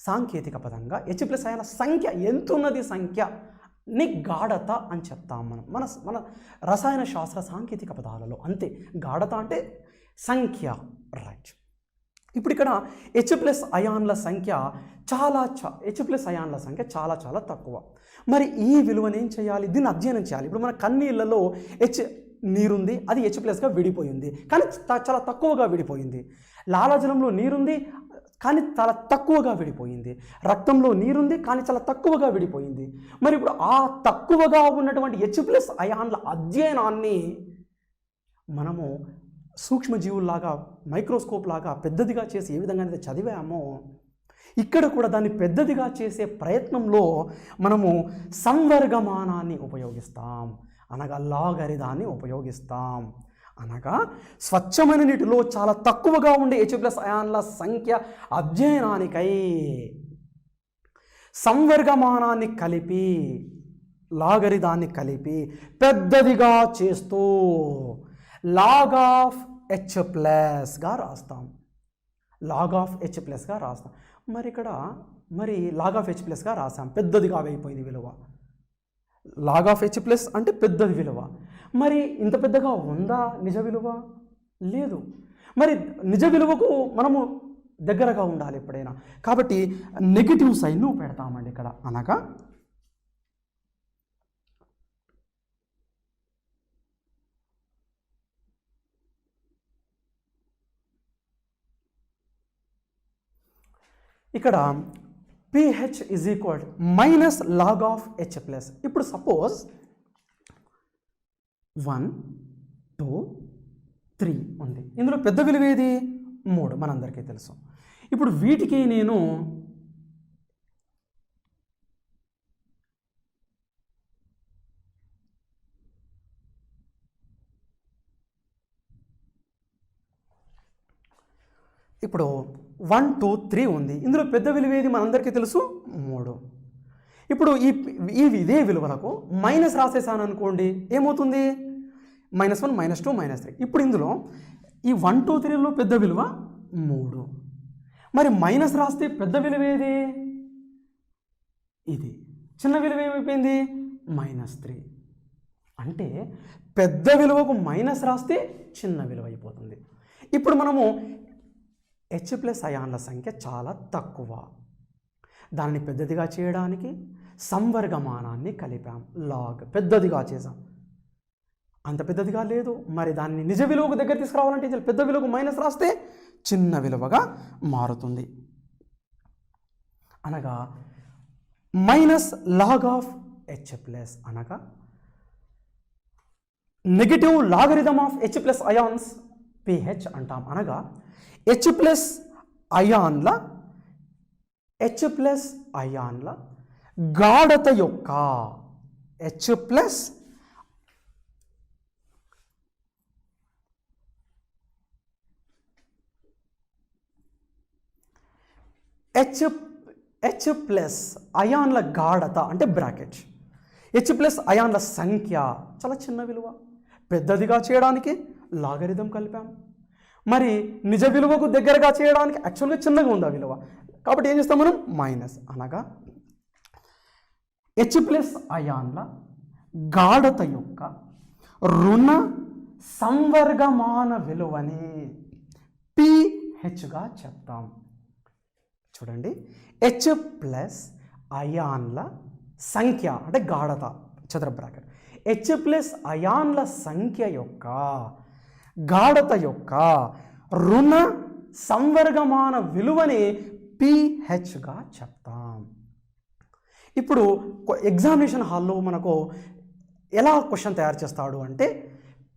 సాంకేతిక పదంగా H+ అయాన్ల సంఖ్య ఎంతున్నది సంఖ్యని గాఢత అని చెప్తాం మన రసాయన శాస్త్ర సాంకేతిక పదాలలో. అంతే, గాఢత అంటే సంఖ్య, రైట్. ఇప్పుడు ఇక్కడ H+ అయాన్ల సంఖ్య H+ అయాన్ల సంఖ్య చాలా చాలా తక్కువ. మరి ఈ విలువను ఏం చేయాలి? దీన్ని అధ్యయనం చేయాలి. ఇప్పుడు మన కన్నీళ్ళలో నీరుంది, అది H+గా విడిపోయింది, కానీ చాలా తక్కువగా విడిపోయింది. లాలాజలంలో నీరుంది, కానీ చాలా తక్కువగా విడిపోయింది. రక్తంలో నీరుంది, కానీ చాలా తక్కువగా విడిపోయింది. మరి ఇప్పుడు ఆ తక్కువగా ఉన్నటువంటి H+ అయాన్ల అధ్యయనాన్ని మనము సూక్ష్మజీవుల్లాగా, మైక్రోస్కోప్ లాగా పెద్దదిగా చేసి ఏ విధంగా అయితే చదివామో, ఇక్కడ కూడా దాన్ని పెద్దదిగా చేసే ప్రయత్నంలో మనము సంవర్గమానాన్ని ఉపయోగిస్తాం, అనగా లాగరిథాన్ని ఉపయోగిస్తాం. అనగా స్వచ్ఛమైన నీటిలో చాలా తక్కువగా ఉండే H+ అయాన్ల సంఖ్య అధ్యయనానికై సంవర్గమానాన్ని కలిపి లాగరిథాన్ని కలిపి పెద్దదిగా చేస్తూ లాగ్ ఆఫ్ H+గా రాస్తాం. లాగ్ ఆఫ్ H+గా రాస్తాం. మరి ఇక్కడ లాగ్ ఆఫ్ H+గా రాసాం, పెద్దదిగా అయిపోయింది విలువ. లాగ్ ఆఫ్ H+ అంటే పెద్దది విలువ. మరి ఇంత పెద్దగా ఉందా నిజ విలువ? లేదు. మరి నిజ విలువకు మనము దగ్గరగా ఉండాలి ఎప్పుడైనా. కాబట్టి నెగిటివ్ సైన్ను పెడతామండి ఇక్కడ. అనగా ఇక్కడ pH minus log of H+. ఇప్పుడు సపోజ్ 1, 2, 3 ఉంది. ఇందులో పెద్ద విలువ ఏది? 3 మనందరికీ తెలుసు. ఇప్పుడు వీటికి నేను ఇప్పుడు 1, 2, 3 ఉంది. ఇందులో పెద్ద విలువ ఏది మనందరికీ తెలుసు? 3. ఇప్పుడు ఇదే విలువలకు మైనస్ రాసేసాను అనుకోండి, ఏమవుతుంది? -1, -2, -3. ఇప్పుడు ఇందులో ఈ 1, 2, 3లో పెద్ద విలువ 3. మరి మైనస్ రాస్తే పెద్ద విలువ ఏది? ఇది. చిన్న విలువ ఏమైపోయింది? -3. అంటే పెద్ద విలువకు మైనస్ రాస్తే చిన్న విలువ అయిపోతుంది. ఇప్పుడు మనము H+ అయాన్ల సంఖ్య చాలా తక్కువ, దాన్ని పెద్దదిగా చేయడానికి సంవర్గమానాన్ని కలిపాం, లాగ్ పెద్దదిగా చేసాం. అంత పెద్దదిగా లేదు, మరి దాన్ని నిజ విలువకు దగ్గర తీసుకురావాలంటే పెద్ద విలువకు మైనస్ రాస్తే చిన్న విలువగా మారుతుంది. అనగా మైనస్ లాగ్ ఆఫ్ H+, అనగా negative logarithm of H+ ions pH అంటాం. అనగా H+ అయాన్ల గాఢత యొక్క H+ అయాన్ల గాఢత అంటే బ్రాకెట్, H+ అయాన్ల సంఖ్య చాలా చిన్న విలువ, పెద్దదిగా చేయడానికి లాగరిథం కలిపాం. మరి నిజ విలువకు దగ్గరగా చేయడానికి యాక్చువల్గా చిన్నగా ఉంది ఆ విలువ, కాబట్టి ఏం చేస్తాం మనం? మైనస్. అనగా H+ అయాన్ల గాఢత యొక్క రుణ సంవర్గమాన విలువని pHగా చెప్తాం. చూడండి, H+ అయాన్ల సంఖ్య అంటే గాఢత చదర బ్రాకెట్, H+ అయాన్ల సంఖ్య యొక్క గాఢత యొక్క రుణ సంవర్గమాన విలువని pHగా చెప్తాం. ఇప్పుడు ఎగ్జామినేషన్ హాల్లో మనకు ఎలా క్వశ్చన్ తయారు చేస్తాడు అంటే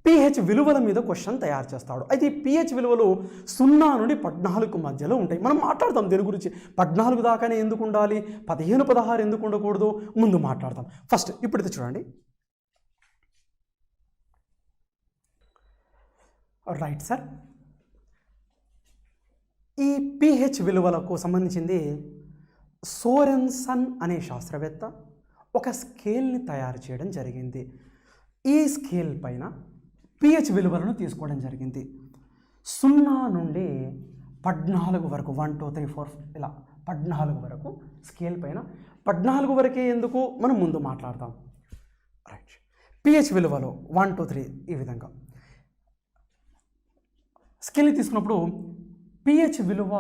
pH విలువల మీద క్వశ్చన్ తయారు చేస్తాడు. అయితే ఈ pH విలువలు 0 నుండి 14 మధ్యలో ఉంటాయి. మనం మాట్లాడతాం దీని గురించి. 14 దాకానే ఎందుకు ఉండాలి, 15, 16 ఎందుకు ఉండకూడదు, ముందు మాట్లాడతాం. ఫస్ట్ ఇప్పుడైతే చూడండి, రైట్ సార్. ఈ pH విలువలకు సంబంధించింది సోరెన్సన్ అనే శాస్త్రవేత్త ఒక స్కేల్ని తయారు చేయడం జరిగింది. ఈ స్కేల్ పైన pH విలువలను తీసుకోవడం జరిగింది. 0 నుండి 14 వరకు, 1, 2, 3, 4 ఇలా 14 వరకు స్కేల్ పైన. 14 వరకే ఎందుకు మనం ముందు మాట్లాడతాం. రైట్. pH విలువలు 1, 2, 3 ఈ విధంగా స్కేల్ని తీసుకున్నప్పుడు pH విలువ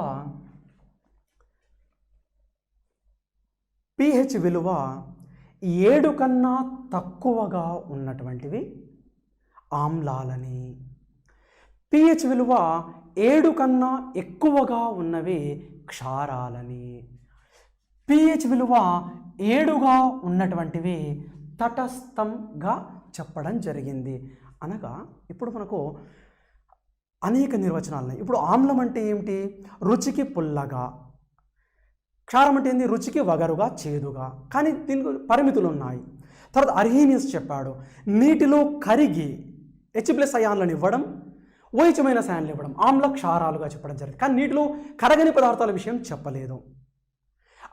7 కన్నా తక్కువగా ఉన్నటువంటివి ఆమ్లాలని, pH విలువ 7 కన్నా ఎక్కువగా ఉన్నవి క్షారాలని, pH విలువ 7గా ఉన్నటువంటివి తటస్థంగా చెప్పడం జరిగింది. అనగా ఇప్పుడు మనకు అనేక నిర్వచనాలు ఉన్నాయి. ఇప్పుడు ఆమ్లం అంటే ఏమిటి? రుచికి పుల్లగా, క్షారం అంటే ఏంది? రుచికి వగరుగా, చేదుగా. కానీ దీనికి పరిమితులు ఉన్నాయి. తర్వాత అర్హీనియస్ చెప్పాడు, నీటిలో కరిగి H+ అయాన్లను ఇవ్వడం, ఓహెచ్మైన అయాన్లు ఇవ్వడం, ఆమ్ల క్షారాలుగా చెప్పడం జరిగింది. కానీ నీటిలో కరగని పదార్థాల విషయం చెప్పలేదు.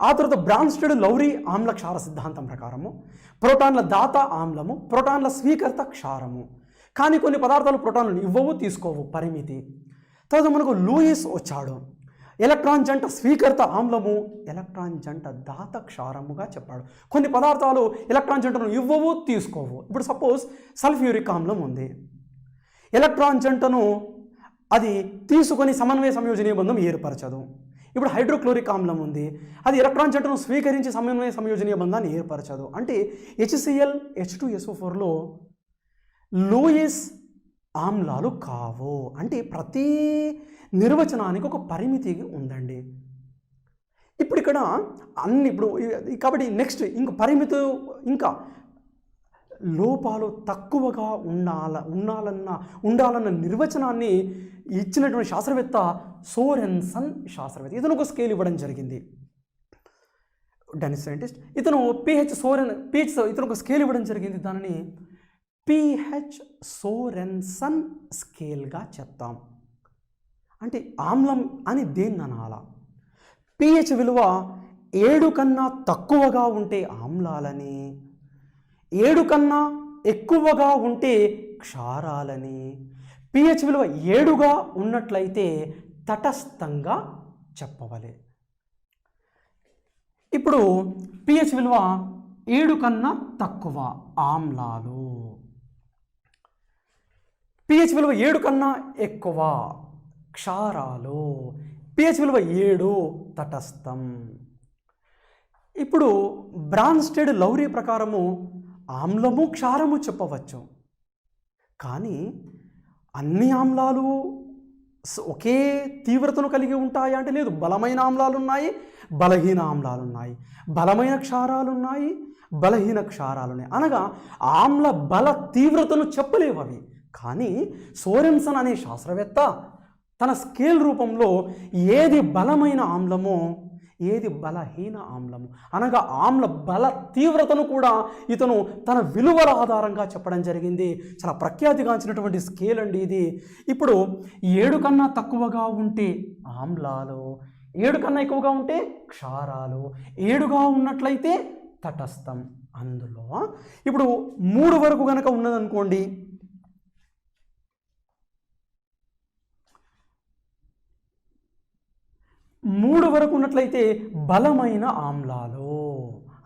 ఆ తర్వాత బ్రాన్స్టెడ్ లౌరీ ఆమ్ల క్షార సిద్ధాంతం ప్రకారము ప్రోటాన్ల దాత ఆమ్లము, ప్రోటాన్ల స్వీకర్త క్షారము. కానీ కొన్ని పదార్థాలు ప్రోటాన్లను ఇవ్వవు, తీసుకోవు, పరిమితి. తర్వాత మనకు లూయిస్ వచ్చాడు, ఎలక్ట్రాన్ జంట స్వీకర్త ఆమ్లము, ఎలక్ట్రాన్ జంట దాత క్షారముగా చెప్పాడు. కొన్ని పదార్థాలు ఎలక్ట్రాన్ జంటను ఇవ్వవు, తీసుకోవు. ఇప్పుడు సపోజ్ సల్ఫ్యూరిక్ ఆమ్లం ఉంది, ఎలక్ట్రాన్ జంటను అది తీసుకొని సమన్వయ సంయోజనీయ బంధం ఏర్పరచదు. ఇప్పుడు హైడ్రోక్లోరిక్ ఆమ్లం ఉంది, అది ఎలక్ట్రాన్ జంటను స్వీకరించి సమన్వయ సంయోజనీయ బంధాన్ని ఏర్పరచదు. అంటే HCl H2SO4లో లూయిస్ ఆమ్లాలు కావు. అంటే ప్రతి నిర్వచనానికి ఒక పరిమితి ఉందండి. ఇప్పుడు ఇక్కడ అన్ని కాబట్టి నెక్స్ట్ ఇంక పరిమితి, ఇంకా లోపాలు తక్కువగా ఉండాలన్న నిర్వచనాన్ని ఇచ్చినటువంటి శాస్త్రవేత్త సోరెన్సన్ శాస్త్రవేత్త. ఇతను ఒక స్కేల్ ఇవ్వడం జరిగింది, డెనిస్ సైంటిస్ట్. ఇతను ఇతను ఒక స్కేల్ ఇవ్వడం జరిగింది. దానిని PH సోరెన్సన్ స్కేల్గా చెప్తాం. అంటే ఆమ్లం అని దేన్ని అనాలా? pH విలువ 7 కన్నా తక్కువగా ఉంటే ఆమ్లాలని, 7 కన్నా ఎక్కువగా ఉంటే క్షారాలని, pH విలువ 7గా ఉన్నట్లయితే తటస్థంగా చెప్పవలే. ఇప్పుడు pH విలువ 7 కన్నా తక్కువ ఆమ్లాలు, pH విలువ 7 కన్నా ఎక్కువ క్షారాలు, pH విలువ 7 తటస్థం. ఇప్పుడు బ్రాన్స్టెడ్ లౌరీ ప్రకారము ఆమ్లము క్షారము చెప్పవచ్చు. కానీ అన్ని ఆమ్లాలు ఒకే తీవ్రతను కలిగి ఉంటాయా అంటే లేదు. బలమైన ఆమ్లాలు ఉన్నాయి, బలహీన ఆమ్లాలు ఉన్నాయి, బలమైన క్షారాలు ఉన్నాయి, బలహీన క్షారాలు ఉన్నాయి. అనగా ఆమ్ల బల తీవ్రతను చెప్పలేవు అవి. కానీ సోరెన్సన్ అనే శాస్త్రవేత్త తన స్కేల్ రూపంలో ఏది బలమైన ఆమ్లమో, ఏది బలహీన ఆమ్లము, అనగా ఆమ్ల బల తీవ్రతను కూడా ఇతను తన విలువల ఆధారంగా చెప్పడం జరిగింది. చాలా ప్రఖ్యాతిగాంచినటువంటి స్కేల్ అండి ఇది. ఇప్పుడు 7 కన్నా తక్కువగా ఉంటే ఆమ్లాలు, 7 కన్నా ఎక్కువగా ఉంటే క్షారాలు, 7గా ఉన్నట్లయితే తటస్థం. అందులో ఇప్పుడు 3 వరకు కనుక ఉన్నదనుకోండి, 3 వరకు ఉన్నట్లయితే బలమైన ఆమ్లాలు,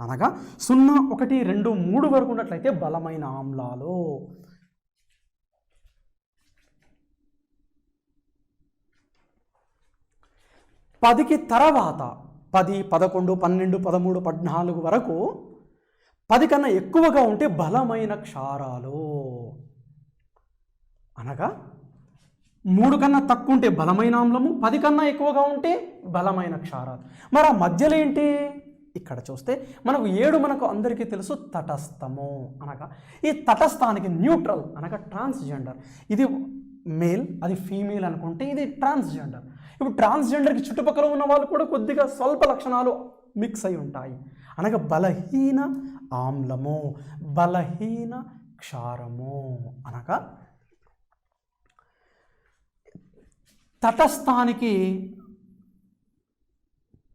అనగా 0, 1, 2, 3 వరకు ఉన్నట్లయితే బలమైన ఆమ్లాలు. 10కి తర్వాత 10, 11, 12, 13, 14 వరకు 10 కన్నా ఎక్కువగా ఉంటే బలమైన క్షారాలు, అనగా 3 కన్నా తక్కువ ఉంటే బలమైన ఆమ్లము, 10 కన్నా ఎక్కువగా ఉంటే బలమైన క్షారాలు. మరి ఆ మధ్యలో ఏంటి? ఇక్కడ చూస్తే మనకు 7 మనకు అందరికీ తెలుసు తటస్థము. అనగా ఈ తటస్థానికి న్యూట్రల్, అనగా ట్రాన్స్జెండర్. ఇది మేల్, అది ఫీమేల్ అనుకుంటే ఇది ట్రాన్స్జెండర్. ఇప్పుడు ట్రాన్స్జెండర్కి చుట్టుపక్కల ఉన్న వాళ్ళు కూడా కొద్దిగా స్వల్ప లక్షణాలు మిక్స్ అయి ఉంటాయి. అనగా బలహీన ఆమ్లము, బలహీన క్షారము. అనగా తటస్థానికి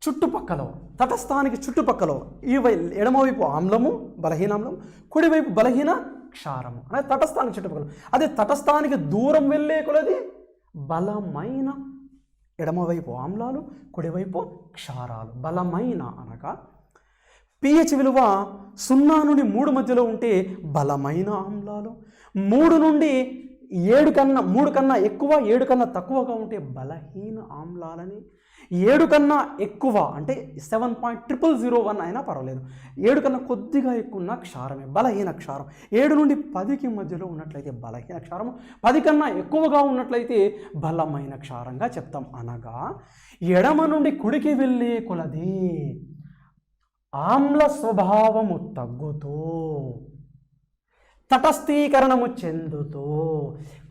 చుట్టుపక్కల ఎడమవైపు ఆమ్లము, బలహీన ఆమ్లం, కుడివైపు బలహీన క్షారము. అనేది తటస్థానికి చుట్టుపక్కల. అదే తటస్థానికి దూరం వెళ్ళే కొలది బలమైన ఎడమవైపు ఆమ్లాలు, కుడివైపు క్షారాలు. బలమైన అనగా pH విలువ 0 నుండి 3 మధ్యలో ఉంటే బలమైన ఆమ్లాలు, 3 నుండి 7 కన్నా ఎక్కువ, 7 కన్నా తక్కువగా ఉంటే బలహీన ఆమ్లాలని, 7 కన్నా ఎక్కువ అంటే 7.0001 అయినా పర్వాలేదు, 7 కన్నా కొద్దిగా ఎక్కువ ఉన్న క్షారమే బలహీన క్షారం. 7 నుండి 10కి మధ్యలో ఉన్నట్లయితే బలహీన క్షారము, 10 కన్నా ఎక్కువగా ఉన్నట్లయితే బలమైన క్షారంగా చెప్తాం. అనగా ఎడమ నుండి కుడికి వెళ్ళే కొలది ఆమ్ల స్వభావము తగ్గుతూ, తటస్థీకరణము చెందుతూ,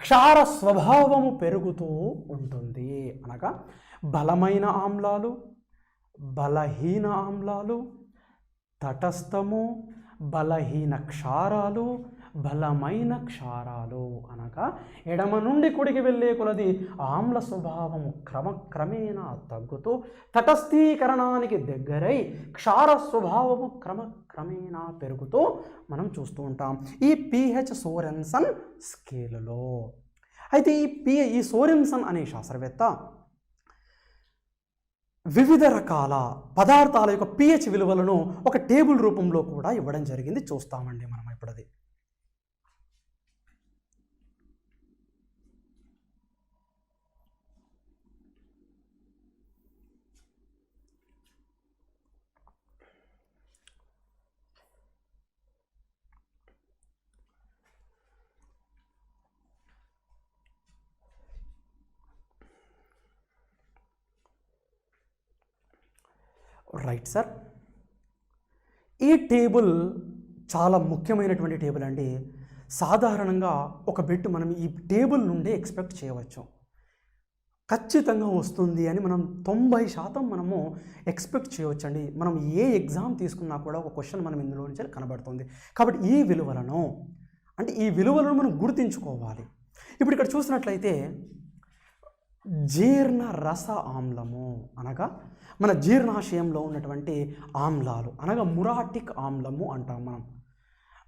క్షార స్వభావము పెరుగుతూ ఉంటుంది. అనగా బలమైన ఆమ్లాలు, బలహీన ఆమ్లాలు, తటస్థము, బలహీన క్షారాలు, బలమైన క్షారాలు. అనగా ఎడమ నుండి కుడికి వెళ్ళే కొలది ఆమ్ల స్వభావము క్రమక్రమేణా తగ్గుతూ తటస్థీకరణానికి దగ్గరై క్షార స్వభావము క్రమక్రమేణా పెరుగుతూ మనం చూస్తూ ఉంటాం ఈ పిహెచ్ సోరెన్సన్ స్కేలులో. అయితే ఈ సోరెన్సన్ అనే శాస్త్రవేత్త వివిధ రకాల పదార్థాల యొక్క పిహెచ్ విలువలను ఒక టేబుల్ రూపంలో కూడా ఇవ్వడం జరిగింది. చూస్తామండి మనం ఇప్పుడు అది. రైట్ సార్, ఈ టేబుల్ చాలా ముఖ్యమైనటువంటి టేబుల్ అండి. సాధారణంగా ఒక బిట్ మనం ఈ టేబుల్ నుండే ఎక్స్పెక్ట్ చేయవచ్చు. ఖచ్చితంగా వస్తుంది అని మనం 90% మనము ఎక్స్పెక్ట్ చేయవచ్చండి. మనం ఏ ఎగ్జామ్ తీసుకున్నా కూడా ఒక క్వశ్చన్ మనం ఇందులో నుంచి కనబడుతుంది. కాబట్టి ఈ విలువలను మనం గుర్తించుకోవాలి. ఇప్పుడు ఇక్కడ చూసినట్లయితే జీర్ణ రస ఆమ్లము అనగా మన జీర్ణాశయంలో ఉన్నటువంటి ఆమ్లాలు అనగా మురాటిక్ ఆమ్లము అంటాం మనం.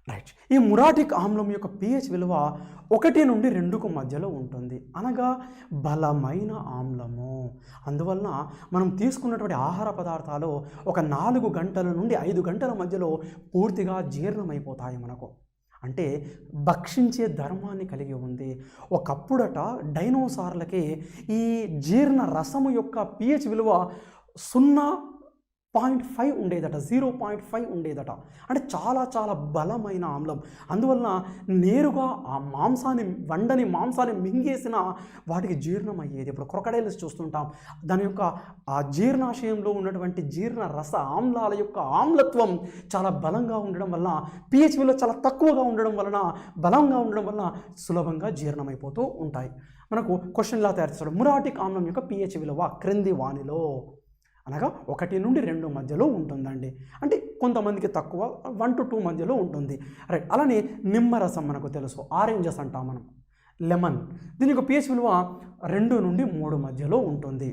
రైట్, ఈ మురాటిక్ ఆమ్లం యొక్క పిహెచ్ విలువ 1 నుండి 2కు మధ్యలో ఉంటుంది. అనగా బలమైన ఆమ్లము. అందువలన మనం తీసుకున్నటువంటి ఆహార పదార్థాలు ఒక 4 గంటల నుండి 5 గంటల మధ్యలో పూర్తిగా జీర్ణమైపోతాయి మనకు. అంటే భక్షించే ధర్మాన్ని కలిగి ఉంది. ఒకప్పుడట డైనోసార్లకి ఈ జీర్ణ రసము యొక్క పిహెచ్ విలువ 0.5 ఉండేదట, 0.5 ఉండేదట. అంటే చాలా చాలా బలమైన ఆమ్లం. అందువలన నేరుగా ఆ వండని మాంసాన్ని మింగేసిన వాటికి జీర్ణం అయ్యేది. ఇప్పుడు క్రొకడైల్స్ చూస్తుంటాం, దాని యొక్క ఆ జీర్ణాశయంలో ఉన్నటువంటి జీర్ణ రస ఆమ్లాల యొక్క ఆమ్లత్వం చాలా బలంగా ఉండడం వలన, పిహెచ్ విలువ చాలా తక్కువగా ఉండడం వలన, బలంగా ఉండడం వలన సులభంగా జీర్ణమైపోతూ ఉంటాయి. మనకు క్వశ్చన్ ఇలా తయారు చేస్తాడు, మురాటిక్ ఆమ్లం యొక్క పిహెచ్ విలువ క్రింది వానిలో అనగా 1 నుండి 2 మధ్యలో ఉంటుందండి. అంటే కొంతమందికి తక్కువ 1 to 2 మధ్యలో ఉంటుంది. రైట్, అలానే నిమ్మరసం మనకు తెలుసు, ఆరెంజెస్ అంటాం మనం, లెమన్, దీని యొక్క పిహెచ్ విలువ 2 నుండి 3 మధ్యలో ఉంటుంది.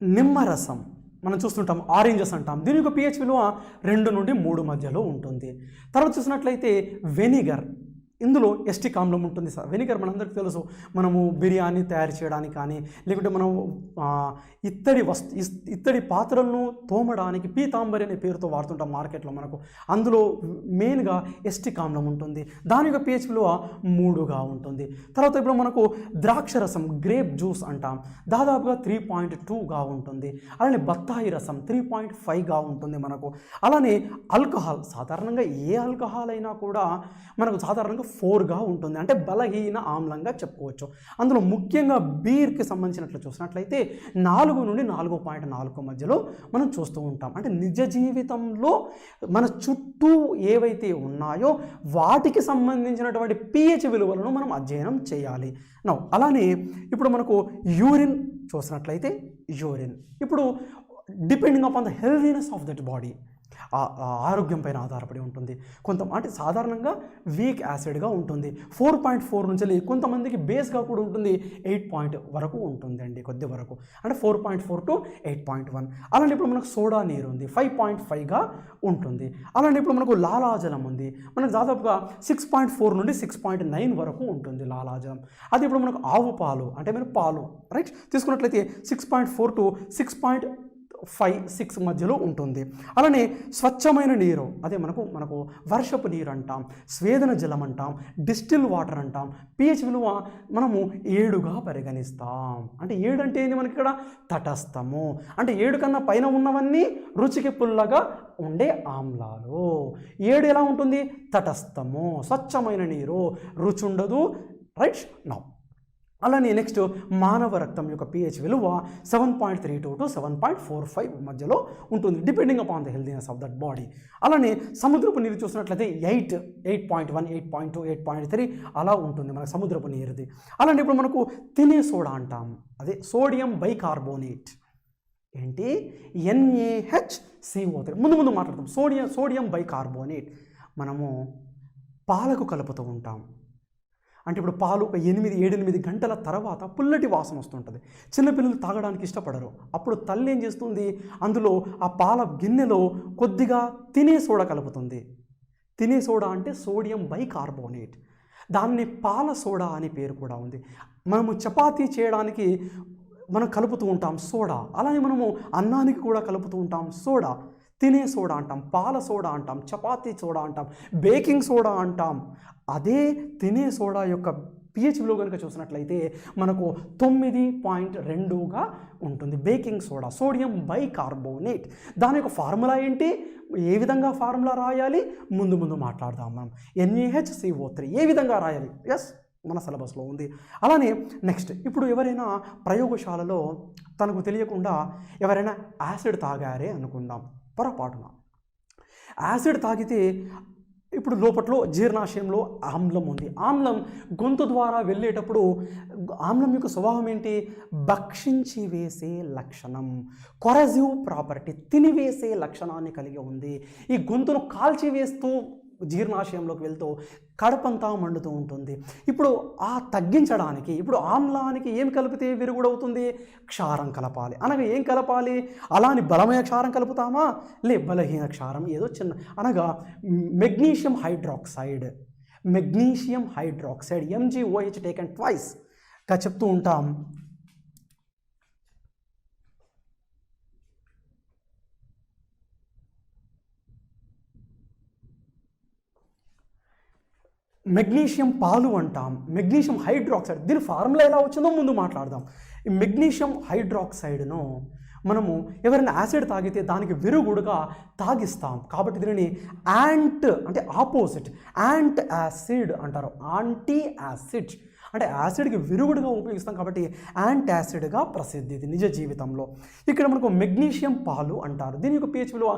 నిమ్మరసం మనం చూస్తుంటాం, ఆరెంజెస్ అంటాం, దీని యొక్క పిహెచ్ విలువ 2 నుండి 3 మధ్యలో ఉంటుంది. తర్వాత చూసినట్లయితే వెనిగర్, ఇందులో ఎస్టిక్ ఆమ్లం ఉంటుంది సార్. వెనిగర్ మనందరికీ తెలుసు, మనము బిర్యానీ తయారు చేయడానికి కానీ, లేకుంటే మనం ఇత్తడి పాత్రలను తోమడానికి పీతాంబరి అనే పేరుతో వాడుతుంటాం మార్కెట్లో మనకు. అందులో మెయిన్గా ఎస్టిక్ ఆమ్లం ఉంటుంది, దాని యొక్క పిహెచ్ విలువ 3గా ఉంటుంది. తర్వాత ఇప్పుడు మనకు ద్రాక్ష రసం, గ్రేప్ జ్యూస్ అంటాం, దాదాపుగా 3.2గా ఉంటుంది. అలానే బత్తాయి రసం 3.5గా ఉంటుంది మనకు. అలానే ఆల్కహాల్, సాధారణంగా ఏ ఆల్కహాల్ అయినా కూడా మనకు సాధారణంగా 4గా ఉంటుంది, అంటే బలహీన ఆమ్లంగా చెప్పుకోవచ్చు. అందులో ముఖ్యంగా బీర్కి సంబంధించినట్లు చూసినట్లయితే 4 నుండి 4.4 మధ్యలో మనం చూస్తూ ఉంటాం. అంటే నిజ జీవితంలో మన చుట్టూ ఏవైతే ఉన్నాయో వాటికి సంబంధించినటువంటి పిహెచ్ విలువలను మనం అధ్యయనం చేయాలి. అలానే ఇప్పుడు మనకు యూరిన్ చూసినట్లయితే, యూరిన్ ఇప్పుడు depending upon the healthiness of that body, ఆరోగ్యం పైన ఆధారపడి ఉంటుంది. అంటే సాధారణంగా వీక్ యాసిడ్గా ఉంటుంది, 4.4 నుంచి కొంతమందికి బేస్గా కూడా ఉంటుంది, 8 వరకు ఉంటుంది అండి, కొద్ది వరకు, అంటే 4.4 to 8.1. అలాంటి ఇప్పుడు మనకు సోడా నీరు ఉంది, 5.5గా ఉంటుంది. అలాంటి ఇప్పుడు మనకు లాలాజలం ఉంది, మనకు దాదాపుగా 6.4 నుండి 6.9 వరకు ఉంటుంది లాలాజలం. అది ఇప్పుడు మనకు ఆవు పాలు, అంటే మీరు పాలు రైట్ తీసుకున్నట్లయితే 6.4 to 6. 5-6 మధ్యలో ఉంటుంది. అలానే స్వచ్ఛమైన నీరు, అదే మనకు వర్షపు నీరు అంటాం, స్వేదన జలం అంటాం, డిస్టిల్ వాటర్ అంటాం. pH విలువ మనము 7గా పరిగణిస్తాం. అంటే 7 అంటే ఏంది మనకి ఇక్కడ తటస్థము, అంటే 7 కన్నా పైన ఉన్నవన్నీ రుచికి పుల్లగా ఉండే ఆమ్లాలు. 7 ఎలా ఉంటుంది? తటస్థము, స్వచ్ఛమైన నీరు, రుచి ఉండదు. రైట్ నౌ అలానే నెక్స్ట్ మానవ రక్తం యొక్క pH విలువ 7.32 to 7.45 మధ్యలో ఉంటుంది, depending upon the healthiness of that body. అలానే సముద్రపు నీరు చూసినట్లయితే 8.1, 8.2, 8.3 అలా ఉంటుంది మన సముద్రపు నీరుది. అలానే ఇప్పుడు మనకు తినే సోడా అంటాం, అదే సోడియం బైకార్బోనేట్. ఏంటి? NaHCO3. ముందు మాట్లాడతాం. సోడియం బైకార్బోనేట్ మనము పాలకు కలుపుతూ ఉంటాం. అంటే ఇప్పుడు పాలు ఒక 8 గంటల తర్వాత పుల్లటి వాసన వస్తుంటుంది. చిన్నపిల్లలు తాగడానికి ఇష్టపడరు. అప్పుడు తల్లి ఏం చేస్తుంది? అందులో ఆ పాల గిన్నెలో కొద్దిగా తినే సోడా కలుపుతుంది. తినే సోడా అంటే సోడియం బైకార్బోనేట్. దాన్ని పాల సోడా అని పేరు కూడా ఉంది. మనము చపాతీ చేయడానికి మనం కలుపుతూ ఉంటాం సోడా. అలానే మనము అన్నానికి కూడా కలుపుతూ ఉంటాం సోడా. తినే సోడా అంటాం, పాల సోడా అంటాం, చపాతీ సోడా అంటాం, బేకింగ్ సోడా అంటాం. అదే తినే సోడా యొక్క pH విలువ కనుక చూసినట్లయితే మనకు 9.2గా ఉంటుంది. Baking soda, sodium bicarbonate. దాని యొక్క ఫార్ములా ఏంటి? ఏ విధంగా ఫార్ములా రాయాలి ముందు మాట్లాడదాం మనం. NaHCO3 ఏ విధంగా రాయాలి? ఎస్, మన సిలబస్లో ఉంది. అలానే నెక్స్ట్, ఇప్పుడు ఎవరైనా ప్రయోగశాలలో తనకు తెలియకుండా ఎవరైనా యాసిడ్ తాగారే అనుకుందాం, పొరపాటున యాసిడ్ తాగితే ఇప్పుడు లోపట్లో జీర్ణాశయంలో ఆమ్లం ఉంది. ఆమ్లం గొంతు ద్వారా వెళ్ళేటప్పుడు ఆమ్లం యొక్క స్వభావం ఏంటి? భక్షించి వేసే లక్షణం, కొరజివ్ ప్రాపర్టీ, తినివేసే లక్షణాన్ని కలిగి ఉంది. ఈ గొంతును కాల్చివేస్తూ జీర్ణాశయంలోకి వెళ్తూ కడుపంతా మండుతూ ఉంటుంది. ఇప్పుడు ఆ తగ్గించడానికి ఇప్పుడు ఆమ్లానికి ఏం కలిపితే విరుగుడవుతుంది? క్షారం కలపాలి. అనగా ఏం కలపాలి? అలాని బలమైన క్షారం కలుపుతామా? బలహీన క్షారం ఏదో చిన్న, అనగా మెగ్నీషియం హైడ్రాక్సైడ్, MgOH టేకెన్ ట్వైస్గా చెప్తూ ఉంటాం. మెగ్నీషియం పాలు అంటాం, మెగ్నీషియం హైడ్రాక్సైడ్. దీని ఫార్ములా ఎలా వచ్చిందో ముందు మాట్లాడదాం. ఈ మెగ్నీషియం హైడ్రాక్సైడ్ను మనము ఎవరైనా యాసిడ్ తాగితే దానికి విరుగుడుగా తాగిస్తాం. కాబట్టి దీనిని అంటే ఆపోజిట్ యాంట్ యాసిడ్ అంటారు. యాంటీ యాసిడ్ అంటే యాసిడ్కి విరుగుడుగా ఉపయోగిస్తాం కాబట్టి యాంట్ యాసిడ్గా ప్రసిద్ధి ఇది నిజ జీవితంలో. ఇక్కడ మనకు మెగ్నీషియం పాలు అంటారు. దీని యొక్క pH విలువ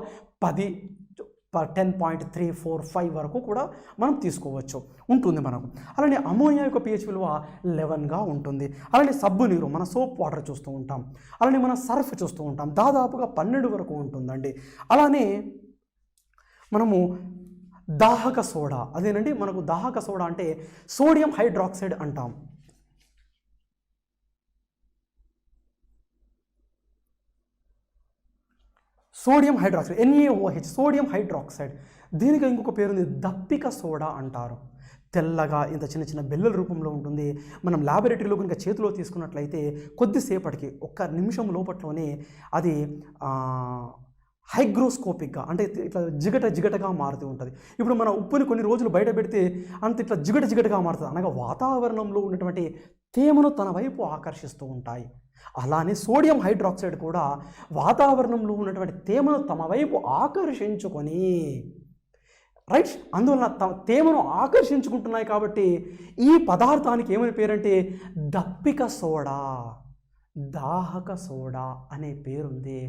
10.345 వరకు కూడా మనం తీసుకోవచ్చు, ఉంటుంది మనకు. అలానే అమోనియా యొక్క pH విలువ 11గా ఉంటుంది. అలానే సబ్బు నీరు, మన సోప్ వాటర్ చూస్తూ ఉంటాం. అలానే మన సర్ఫ్ చూస్తూ ఉంటాం, దాదాపుగా 12 వరకు ఉంటుందండి. అలానే మనము దాహక సోడా, అదేనండి మనకు దాహక సోడా అంటే సోడియం హైడ్రాక్సైడ్ అంటాం. Sodium hydroxide, NaOH, sodium hydroxide. దీనికి ఇంకొక పేరుంది, దప్పిక సోడా అంటారు. తెల్లగా ఇంత చిన్న చిన్న బిళ్ళల రూపంలో ఉంటుంది. మనం ల్యాబొరేటరీలో కనుక చేతిలో తీసుకున్నట్లయితే కొద్దిసేపటికి 1 నిమిషం లోపట్లోనే అది హైగ్రోస్కోపిక్గా అంటే ఇట్లా జిగటగా మారుతూ ఉంటుంది. ఇప్పుడు మన ఉప్పుని కొన్ని రోజులు బయట పెడితే అంత ఇట్లా జిగటగా మారుతుంది. అనగా వాతావరణంలో ఉన్నటువంటి తేమను తన వైపు ఆకర్షిస్తూ ఉంటాయి. అలానే సోడియం హైడ్రాక్సైడ్ కూడా వాతావరణంలో ఉన్నటువంటి తేమను తమ వైపు ఆకర్షించుకొని, రైట్, అందువలన తేమను ఆకర్షించుకుంటున్నాయి. కాబట్టి ఈ పదార్థానికి ఏమని పేరంటే దప్పిక సోడా, దాహక సోడా అనే పేరుంది.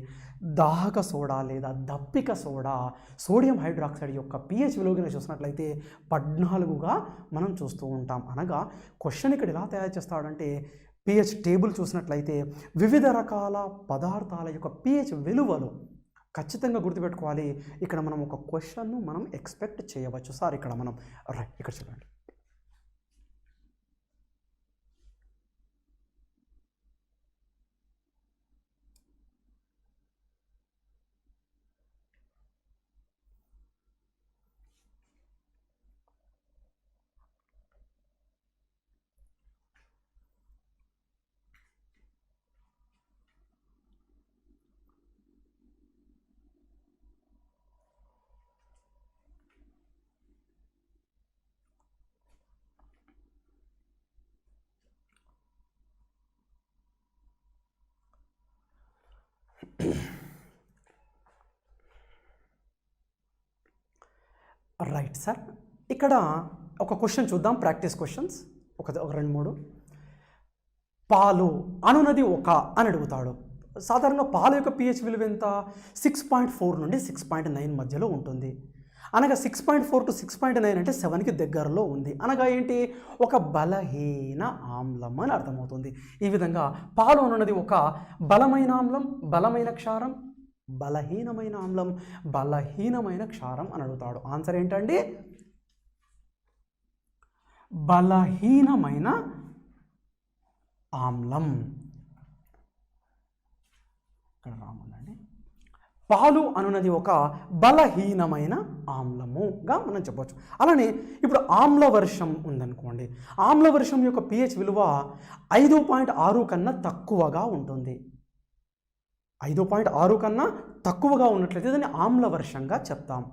దాహక సోడా లేదా దప్పిక సోడా సోడియం హైడ్రాక్సైడ్ యొక్క pH విలువగా చూసినట్లయితే 14గా మనం చూస్తూ ఉంటాం. అనగా క్వశ్చన్ ఇక్కడ ఎలా తయారు చేస్తాడంటే pH టేబుల్ చూసినట్లయితే వివిధ రకాల పదార్థాల యొక్క pH విలువలు ఖచ్చితంగా గుర్తుపెట్టుకోవాలి. ఇక్కడ మనం ఒక క్వశ్చన్ను మనం ఎక్స్పెక్ట్ చేయవచ్చు. సార్ ఇక్కడ మనం రైట్ ఇక్కడ చూడండి. రైట్ సార్, ఇక్కడ ఒక క్వశ్చన్ చూద్దాం, ప్రాక్టీస్ క్వశ్చన్స్ ఒక 2-3. పాలు అనునది ఒక అని అడుగుతాడు. సాధారణంగా పాలు యొక్క pH విలువ ఎంత? 6.4 నుండి 6.9 మధ్యలో ఉంటుంది. అనగా 6.4 to 6.9 అంటే 7కి దగ్గరలో ఉంది. అనగా ఏంటి? ఒక బలహీన ఆమ్లం అని అర్థమవుతుంది. ఈ విధంగా పాలు అనున్నది ఒక బలమైన ఆమ్లం, బలమైన క్షారం, బలహీనమైన ఆమ్లం, బలహీనమైన క్షారం అని అడుగుతాడు. ఆన్సర్ ఏంటండి? బలహీనమైన ఆమ్లం. ఇక్కడ రాముందండి. పాలు అనున్నది ఒక బలహీనమైన ఆమ్లముగా మనం చెప్పవచ్చు. అలానే ఇప్పుడు ఆమ్లవర్షం ఉందనుకోండి. ఆమ్లవర్షం యొక్క pH విలువ 5.6 కన్నా తక్కువగా ఉంటుంది. 5.6 కన్నా తక్కువగా ఉన్నట్లయితే దాన్ని ఆమ్లవర్షంగా చెప్తాం.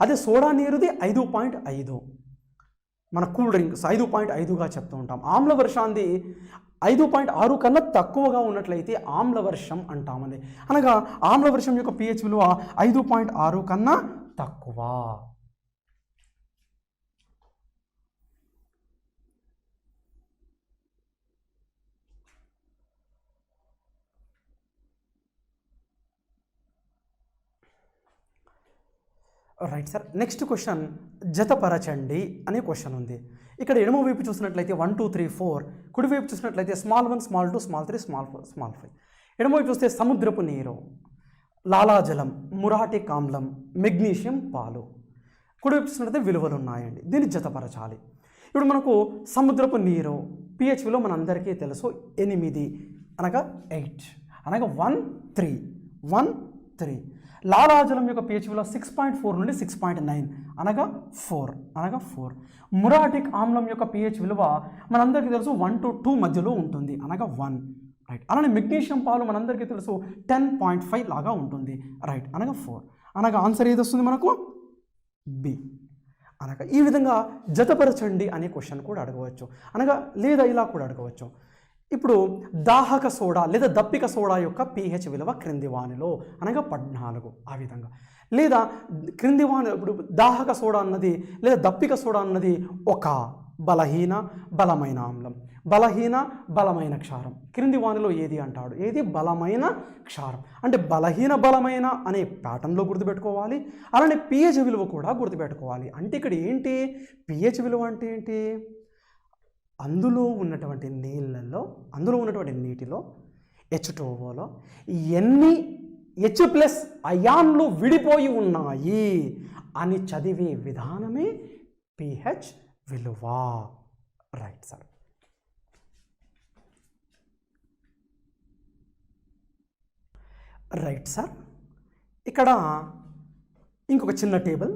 అదే సోడా నీరుది 5.5, మన కూల్ డ్రింక్స్ 5.5గా చెప్తూ ఉంటాం. ఆమ్లవర్షాన్ని 5.6 కన్నా తక్కువగా ఉన్నట్లయితే ఆమ్లవర్షం అంటామండి. అనగా ఆమ్లవర్షం యొక్క pH విలువ 5.6 కన్నా తక్కువ. రైట్ సార్, నెక్స్ట్ క్వశ్చన్ జతపరచండి అనే క్వశ్చన్ ఉంది. ఇక్కడ ఎడమ వైపు చూసినట్లయితే 1 2 3 4, కుడివైపు చూసినట్లయితే small 1 small 2 small 3 small 4 small 5. ఎడమవైపు చూస్తే సముద్రపు నీరు, లాలాజలం, మురాటిక్ ఆమ్లం, మెగ్నీషియం, పాలు. కుడివైపు చూసినట్లయితే విలువలు ఉన్నాయండి. దీన్ని జతపరచాలి. ఇప్పుడు మనకు సముద్రపు నీరు pH విలువ మనందరికీ తెలుసు 8, అనగా 8, అనగా 1 3. లాలాజలం యొక్క pH విలువ 6.4 నుండి 6.9, అనగా 4. మురాటిక్ ఆమ్లం యొక్క pH విలువ మనందరికీ తెలుసు 1 to 2 మధ్యలో ఉంటుంది, అనగా 1. రైట్. అలానే మెగ్నీషియం పాలు మనందరికీ తెలుసు 10.5 లాగా ఉంటుంది. రైట్, అనగా 4. అనగా ఆన్సర్ ఏది వస్తుంది మనకు? బి. అనగా ఈ విధంగా జతపరచండి అనే క్వశ్చన్ కూడా అడగవచ్చు. అనగా లేదా ఇలా కూడా అడగవచ్చు. ఇప్పుడు దాహక సోడా లేదా దప్పిక సోడా యొక్క pH విలువ క్రింది వానిలో, అనగా 14, ఆ విధంగా. లేదా క్రింది వాని, ఇప్పుడు దాహక సోడా అన్నది లేదా దప్పిక సోడా అన్నది ఒక బలహీన బలమైన ఆమ్లం, బలహీన బలమైన క్షారం. క్రింది వానిలో ఏది అంటాడు? ఏది బలమైన క్షారం అంటే బలమైన అనే ప్యాటర్న్లో గుర్తుపెట్టుకోవాలి. అలానే pH విలువ కూడా గుర్తుపెట్టుకోవాలి. అంటే ఇక్కడ ఏంటి? pH విలువ అంటే ఏంటి? అందులో ఉన్నటువంటి నీటిలో H2Oలో ఎన్ని H+ అయాన్లు విడిపోయి ఉన్నాయి అని చదివే విధానమే pH విలువ. Right sir. రైట్ సార్, ఇక్కడ ఇంకొక చిన్న టేబుల్,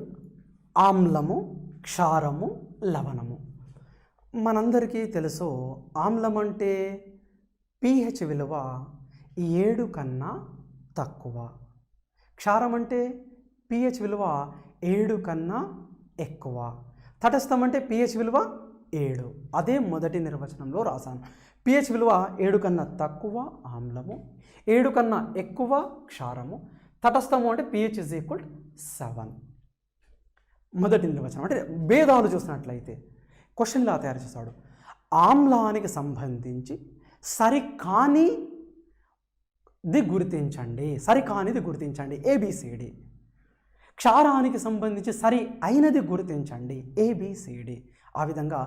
ఆమ్లము, క్షారము, లవణము. మనందరికీ తెలుసు ఆమ్లం అంటే pH విలువ 7 కన్నా తక్కువ, క్షారం అంటే pH విలువ 7 కన్నా ఎక్కువ, తటస్థం అంటే pH విలువ 7. అదే మొదటి నిర్వచనంలో రాశాను. pH విలువ 7 కన్నా తక్కువ ఆమ్లము, 7 కన్నా ఎక్కువ క్షారము, తటస్థము అంటే pH = 7. మొదటి నిర్వచనం. అంటే భేదాలు చూసినట్లయితే క్వశ్చన్ ఇలా తయారు చేస్తాడు. ఆమ్లానికి సంబంధించి సరికానిది గుర్తించండి ABCD. క్షారానికి సంబంధించి సరి అయినది గుర్తించండి ABCD. ఆ విధంగా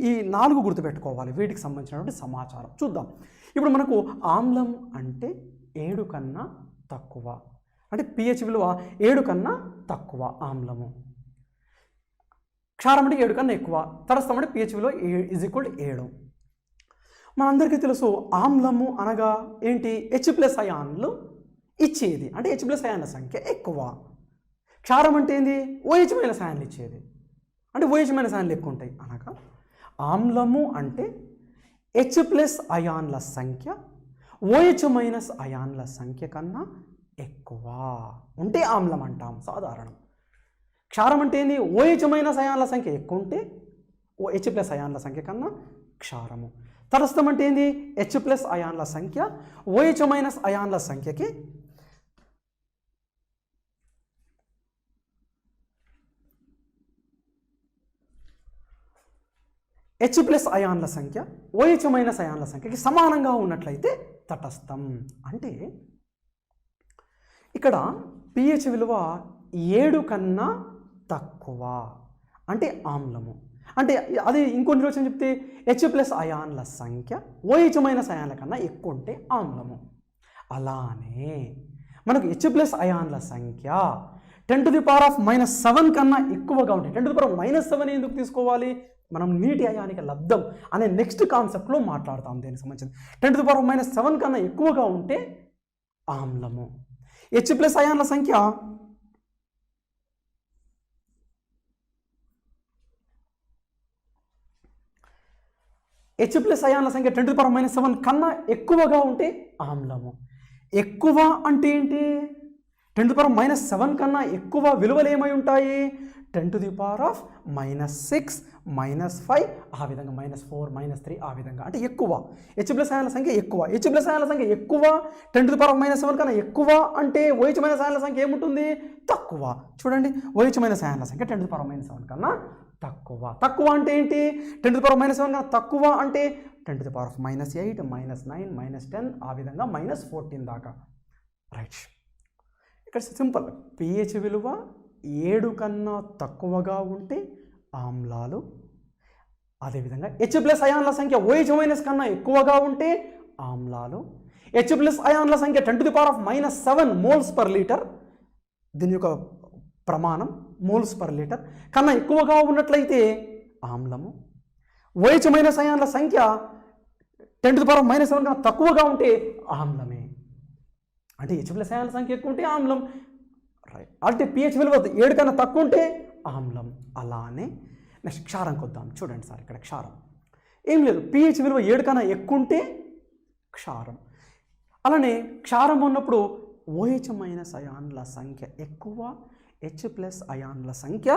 ఈ 4 గుర్తుపెట్టుకోవాలి, వీటికి సంబంధించినటువంటి సమాచారం. చూద్దాం. ఇప్పుడు మనకు ఆమ్లం అంటే 7 కన్నా తక్కువ, అంటే pH విలువ 7 కన్నా తక్కువ ఆమ్లము. క్షారం అంటే 7 కన్నా ఎక్కువ, తటస్థం అంటే pH విలువ = 7. మనందరికీ తెలుసు ఆమ్లము అనగా ఏంటి? H+ అయాన్లు ఇచ్చేది, అంటే H+ అయాన్ల సంఖ్య ఎక్కువ. క్షారం అంటే ఏంది? OH- అయాన్లు ఇచ్చేది, అంటే OH- అయాన్లు ఎక్కువ ఉంటాయి. అనగా ఆమ్లము అంటే H+ అయాన్ల సంఖ్య OH- అయాన్ల సంఖ్య కన్నా ఎక్కువ ఉంటే ఆమ్లం అంటాం సాధారణం. క్షారం అంటే ఏంది? OH- అయాన్ల సంఖ్య ఎక్కువ ఉంటే H+ అయాన్ల సంఖ్య కన్నా క్షారము. తటస్థం అంటే ఏంది? H+ అయాన్ల సంఖ్య OH- అయాన్ల సంఖ్యకి హెచ్ ప్లస్ అయాన్ల సంఖ్య OH మైనస్ అయాన్ల సంఖ్యకి సమానంగా ఉన్నట్లయితే తటస్థం. అంటే ఇక్కడ pH విలువ 7 కన్నా తక్కువ అంటే ఆమ్లము. అంటే అది ఇంకో నిర్వచనం చెప్తే H ప్లస్ అయాన్ల సంఖ్య OH మైనస్ అయాన్ల కన్నా ఎక్కువ ఉంటే ఆమ్లము. అలానే మనకు H ప్లస్ అయాన్ల సంఖ్య 10⁻⁻7 కన్నా ఎక్కువగా ఉంటే 10⁻⁻7 ఎందుకు తీసుకోవాలి? మనం నీటి అయానిక లబ్ధం అనే నెక్స్ట్ కాన్సెప్ట్లో మాట్లాడతాం. దీనికి సంబంధించి 10⁻⁻7 కన్నా ఎక్కువగా ఉంటే ఆమ్లము. H ప్లస్ అయాన్ల సంఖ్య H ప్లస్ అయాన్ల సంఖ్య 10⁻⁻7 కన్నా ఎక్కువగా ఉంటే ఆమ్లము. ఎక్కువ అంటే ఏంటి? 10⁻⁻7 కన్నా ఎక్కువ విలువలు ఏమై ఉంటాయి? 10⁻⁻6 -5 ఆ విధంగా -4 -3 ఆ విధంగా అంటే ఎక్కువ. H ప్లస్ అయాన్ల సంఖ్య ఎక్కువ. H ప్లస్ అయాన్ల సంఖ్య ఎక్కువ 10⁻⁻7 కన్నా ఎక్కువ అంటే OH మైనస్ అయాన్ల సంఖ్య ఏముంటుంది? తక్కువ. చూడండి, OH మైనస్ అయాన్ల సంఖ్య 10⁻⁻7 కన్నా తక్కువ. తక్కువ అంటే ఏంటి? 10⁻⁻7 కన్నా తక్కువ అంటే 10⁻⁻8 -9 -10 ఆ విధంగా -14 దాకా. రైట్. ఇక్కడ సింపుల్. pH విలువ 7 కన్నా తక్కువగా ఉంటే ఆమ్లాలు. అదేవిధంగా H ప్లస్ అయాన్ల సంఖ్య OH మైనస్ కన్నా ఎక్కువగా ఉంటే ఆమ్లాలు. H ప్లస్ అయాన్ల సంఖ్య 10⁻⁻7 మోల్స్ పర్ లీటర్, దీని యొక్క ప్రమాణం మోల్స్ పర్ లీటర్ కన్నా ఎక్కువగా ఉన్నట్లయితే ఆమ్లము. OH మైనస్ అయాన్ల సంఖ్య 10⁻⁻7 కన్నా తక్కువగా ఉంటే ఆమ్లమే. అంటే H ప్లస్ అయాన్ల సంఖ్య ఎక్కువ ఉంటే ఆమ్లం. రైట్. అంటే pH విలువ 7 కన్నా తక్కువ ఉంటే ఆమ్లం. అలానే నెక్స్ట్ క్షారంకి వద్దాం. చూడండి సార్, ఇక్కడ క్షారం ఏం లేదు. pH విలువ 7 కన్నా ఎక్కువ ఉంటే క్షారం. అలానే క్షారం ఉన్నప్పుడు OH మైనస్ అయాన్ల సంఖ్య ఎక్కువ, H ప్లస్ అయాన్ల సంఖ్య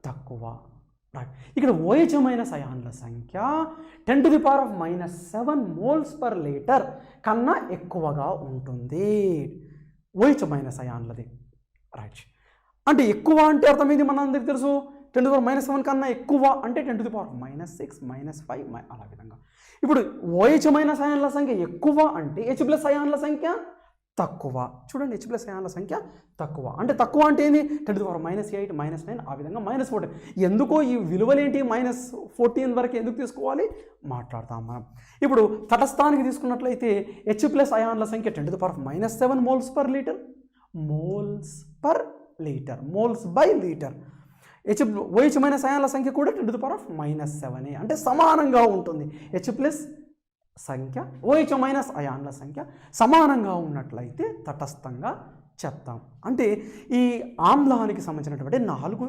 తక్కువ. రైట్. ఇక్కడ OH మైనస్ అయాన్ల సంఖ్య 10⁻⁻7 మోల్స్ పర్ లీటర్ కన్నా ఎక్కువగా ఉంటుంది. OH మైనస్ అయాన్లది. రైట్. అంటే ఎక్కువ అంటే అర్థమైంది, మనందరికీ తెలుసు. 10⁻⁻7 కన్నా ఎక్కువ అంటే 10⁻⁻6 -5 అలా విధంగా. ఇప్పుడు OH మైనస్ అయాన్ల సంఖ్య ఎక్కువ అంటే H ప్లస్ అయాన్ల సంఖ్య తక్కువ. చూడండి, H ప్లస్ అయాన్ల సంఖ్య తక్కువ అంటే తక్కువ అంటే ఏంది? 10⁻⁻8 -9 ఆ విధంగా -14. ఎందుకో ఈ విలువలేంటి -14 వరకు ఎందుకు తీసుకోవాలి మాట్లాడతాం మనం. ఇప్పుడు తటస్థానికి తీసుకున్నట్లయితే H ప్లస్ అయాన్ల సంఖ్య 10⁻⁻7 moles per litre, moles per litre, moles by litre. OH minus అయాన్ల సంఖ్య కూడా 10⁻⁻7 అంటే సమానంగా ఉంటుంది. H ప్లస్ సంఖ్య OH మైనస్ అయాన్ల సంఖ్య సమానంగా ఉన్నట్లయితే తటస్థంగా చెప్తాం. అంటే ఈ ఆమ్లానికి సంబంధించినటువంటి 4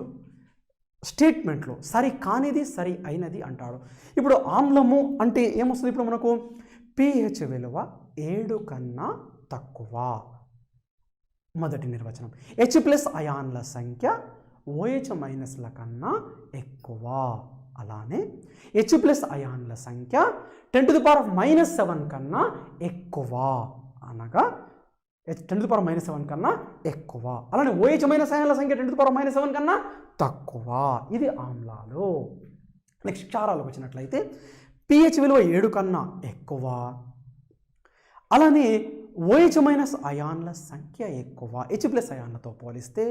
స్టేట్మెంట్లు సరి కానిది సరి అయినది అంటాడు. ఇప్పుడు ఆమ్లము అంటే ఏమొస్తుంది? ఇప్పుడు మనకు pH విలువ 7 కన్నా తక్కువ, మొదటి నిర్వచనం. H ప్లస్ అయాన్ల సంఖ్య OH మైనస్ల కన్నా ఎక్కువ. అలానే H ప్లస్ అయాన్ల సంఖ్య 10⁻⁻7 కన్నా ఎక్కువ, అనగా 10⁻⁻7 కన్నా ఎక్కువ. అలానే OH మైనస్ అయాన్ల సంఖ్య 10⁻⁻7 కన్నా తక్కువ. ఇది ఆమ్లాలు. నెక్స్ట్ క్షారాలకు వచ్చినట్లయితే pH విలువ 7 కన్నా ఎక్కువ, అలానే OH మైనస్ అయాన్ల సంఖ్య ఎక్కువ H ప్లస్ అయాన్లతో పోలిస్తే.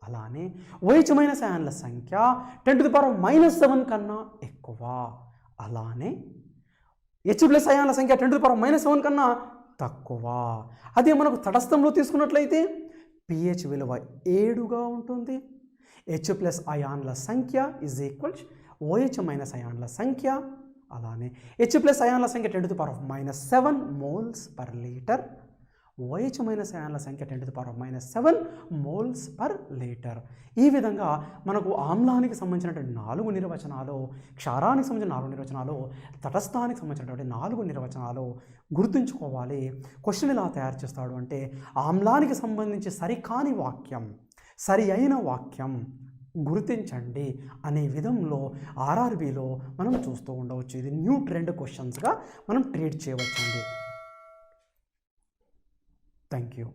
అలానే OH మైనస్ అయాన్ల సంఖ్య 10⁻⁻7 కన్నా ఎక్కువ. అలానే H ప్లస్ అయాన్ల సంఖ్య 10⁻⁻7 కన్నా తక్కువ. అదే మనకు తటస్థంలో తీసుకున్నట్లయితే pH విలువ 7గా ఉంటుంది. H ప్లస్ అయాన్ల సంఖ్య OH మైనస్ అయాన్ల సంఖ్య. అలానే H ప్లస్ అయాన్ల సంఖ్య 10⁻⁻7 moles per litre, OH minus అయాన్ల సంఖ్య 10⁻⁻7 మోల్స్ పర్ లీటర్. ఈ విధంగా మనకు ఆమ్లానికి సంబంధించినటువంటి 4 నిర్వచనాలు, క్షారానికి సంబంధించిన 4 నిర్వచనాలు, తటస్థానికి సంబంధించినటువంటి 4 నిర్వచనాలు గుర్తుంచుకోవాలి. క్వశ్చన్ ఎలా తయారు చేస్తాడు అంటే ఆమ్లానికి సంబంధించి సరికాని వాక్యం, సరి అయిన వాక్యం గుర్తించండి అనే విధంలో ఆర్ఆర్బీలో మనం చూస్తూ ఉండవచ్చు. ఇది న్యూ ట్రెండ్ క్వశ్చన్స్గా మనం ట్రీట్ చేయవచ్చండి. Thank you.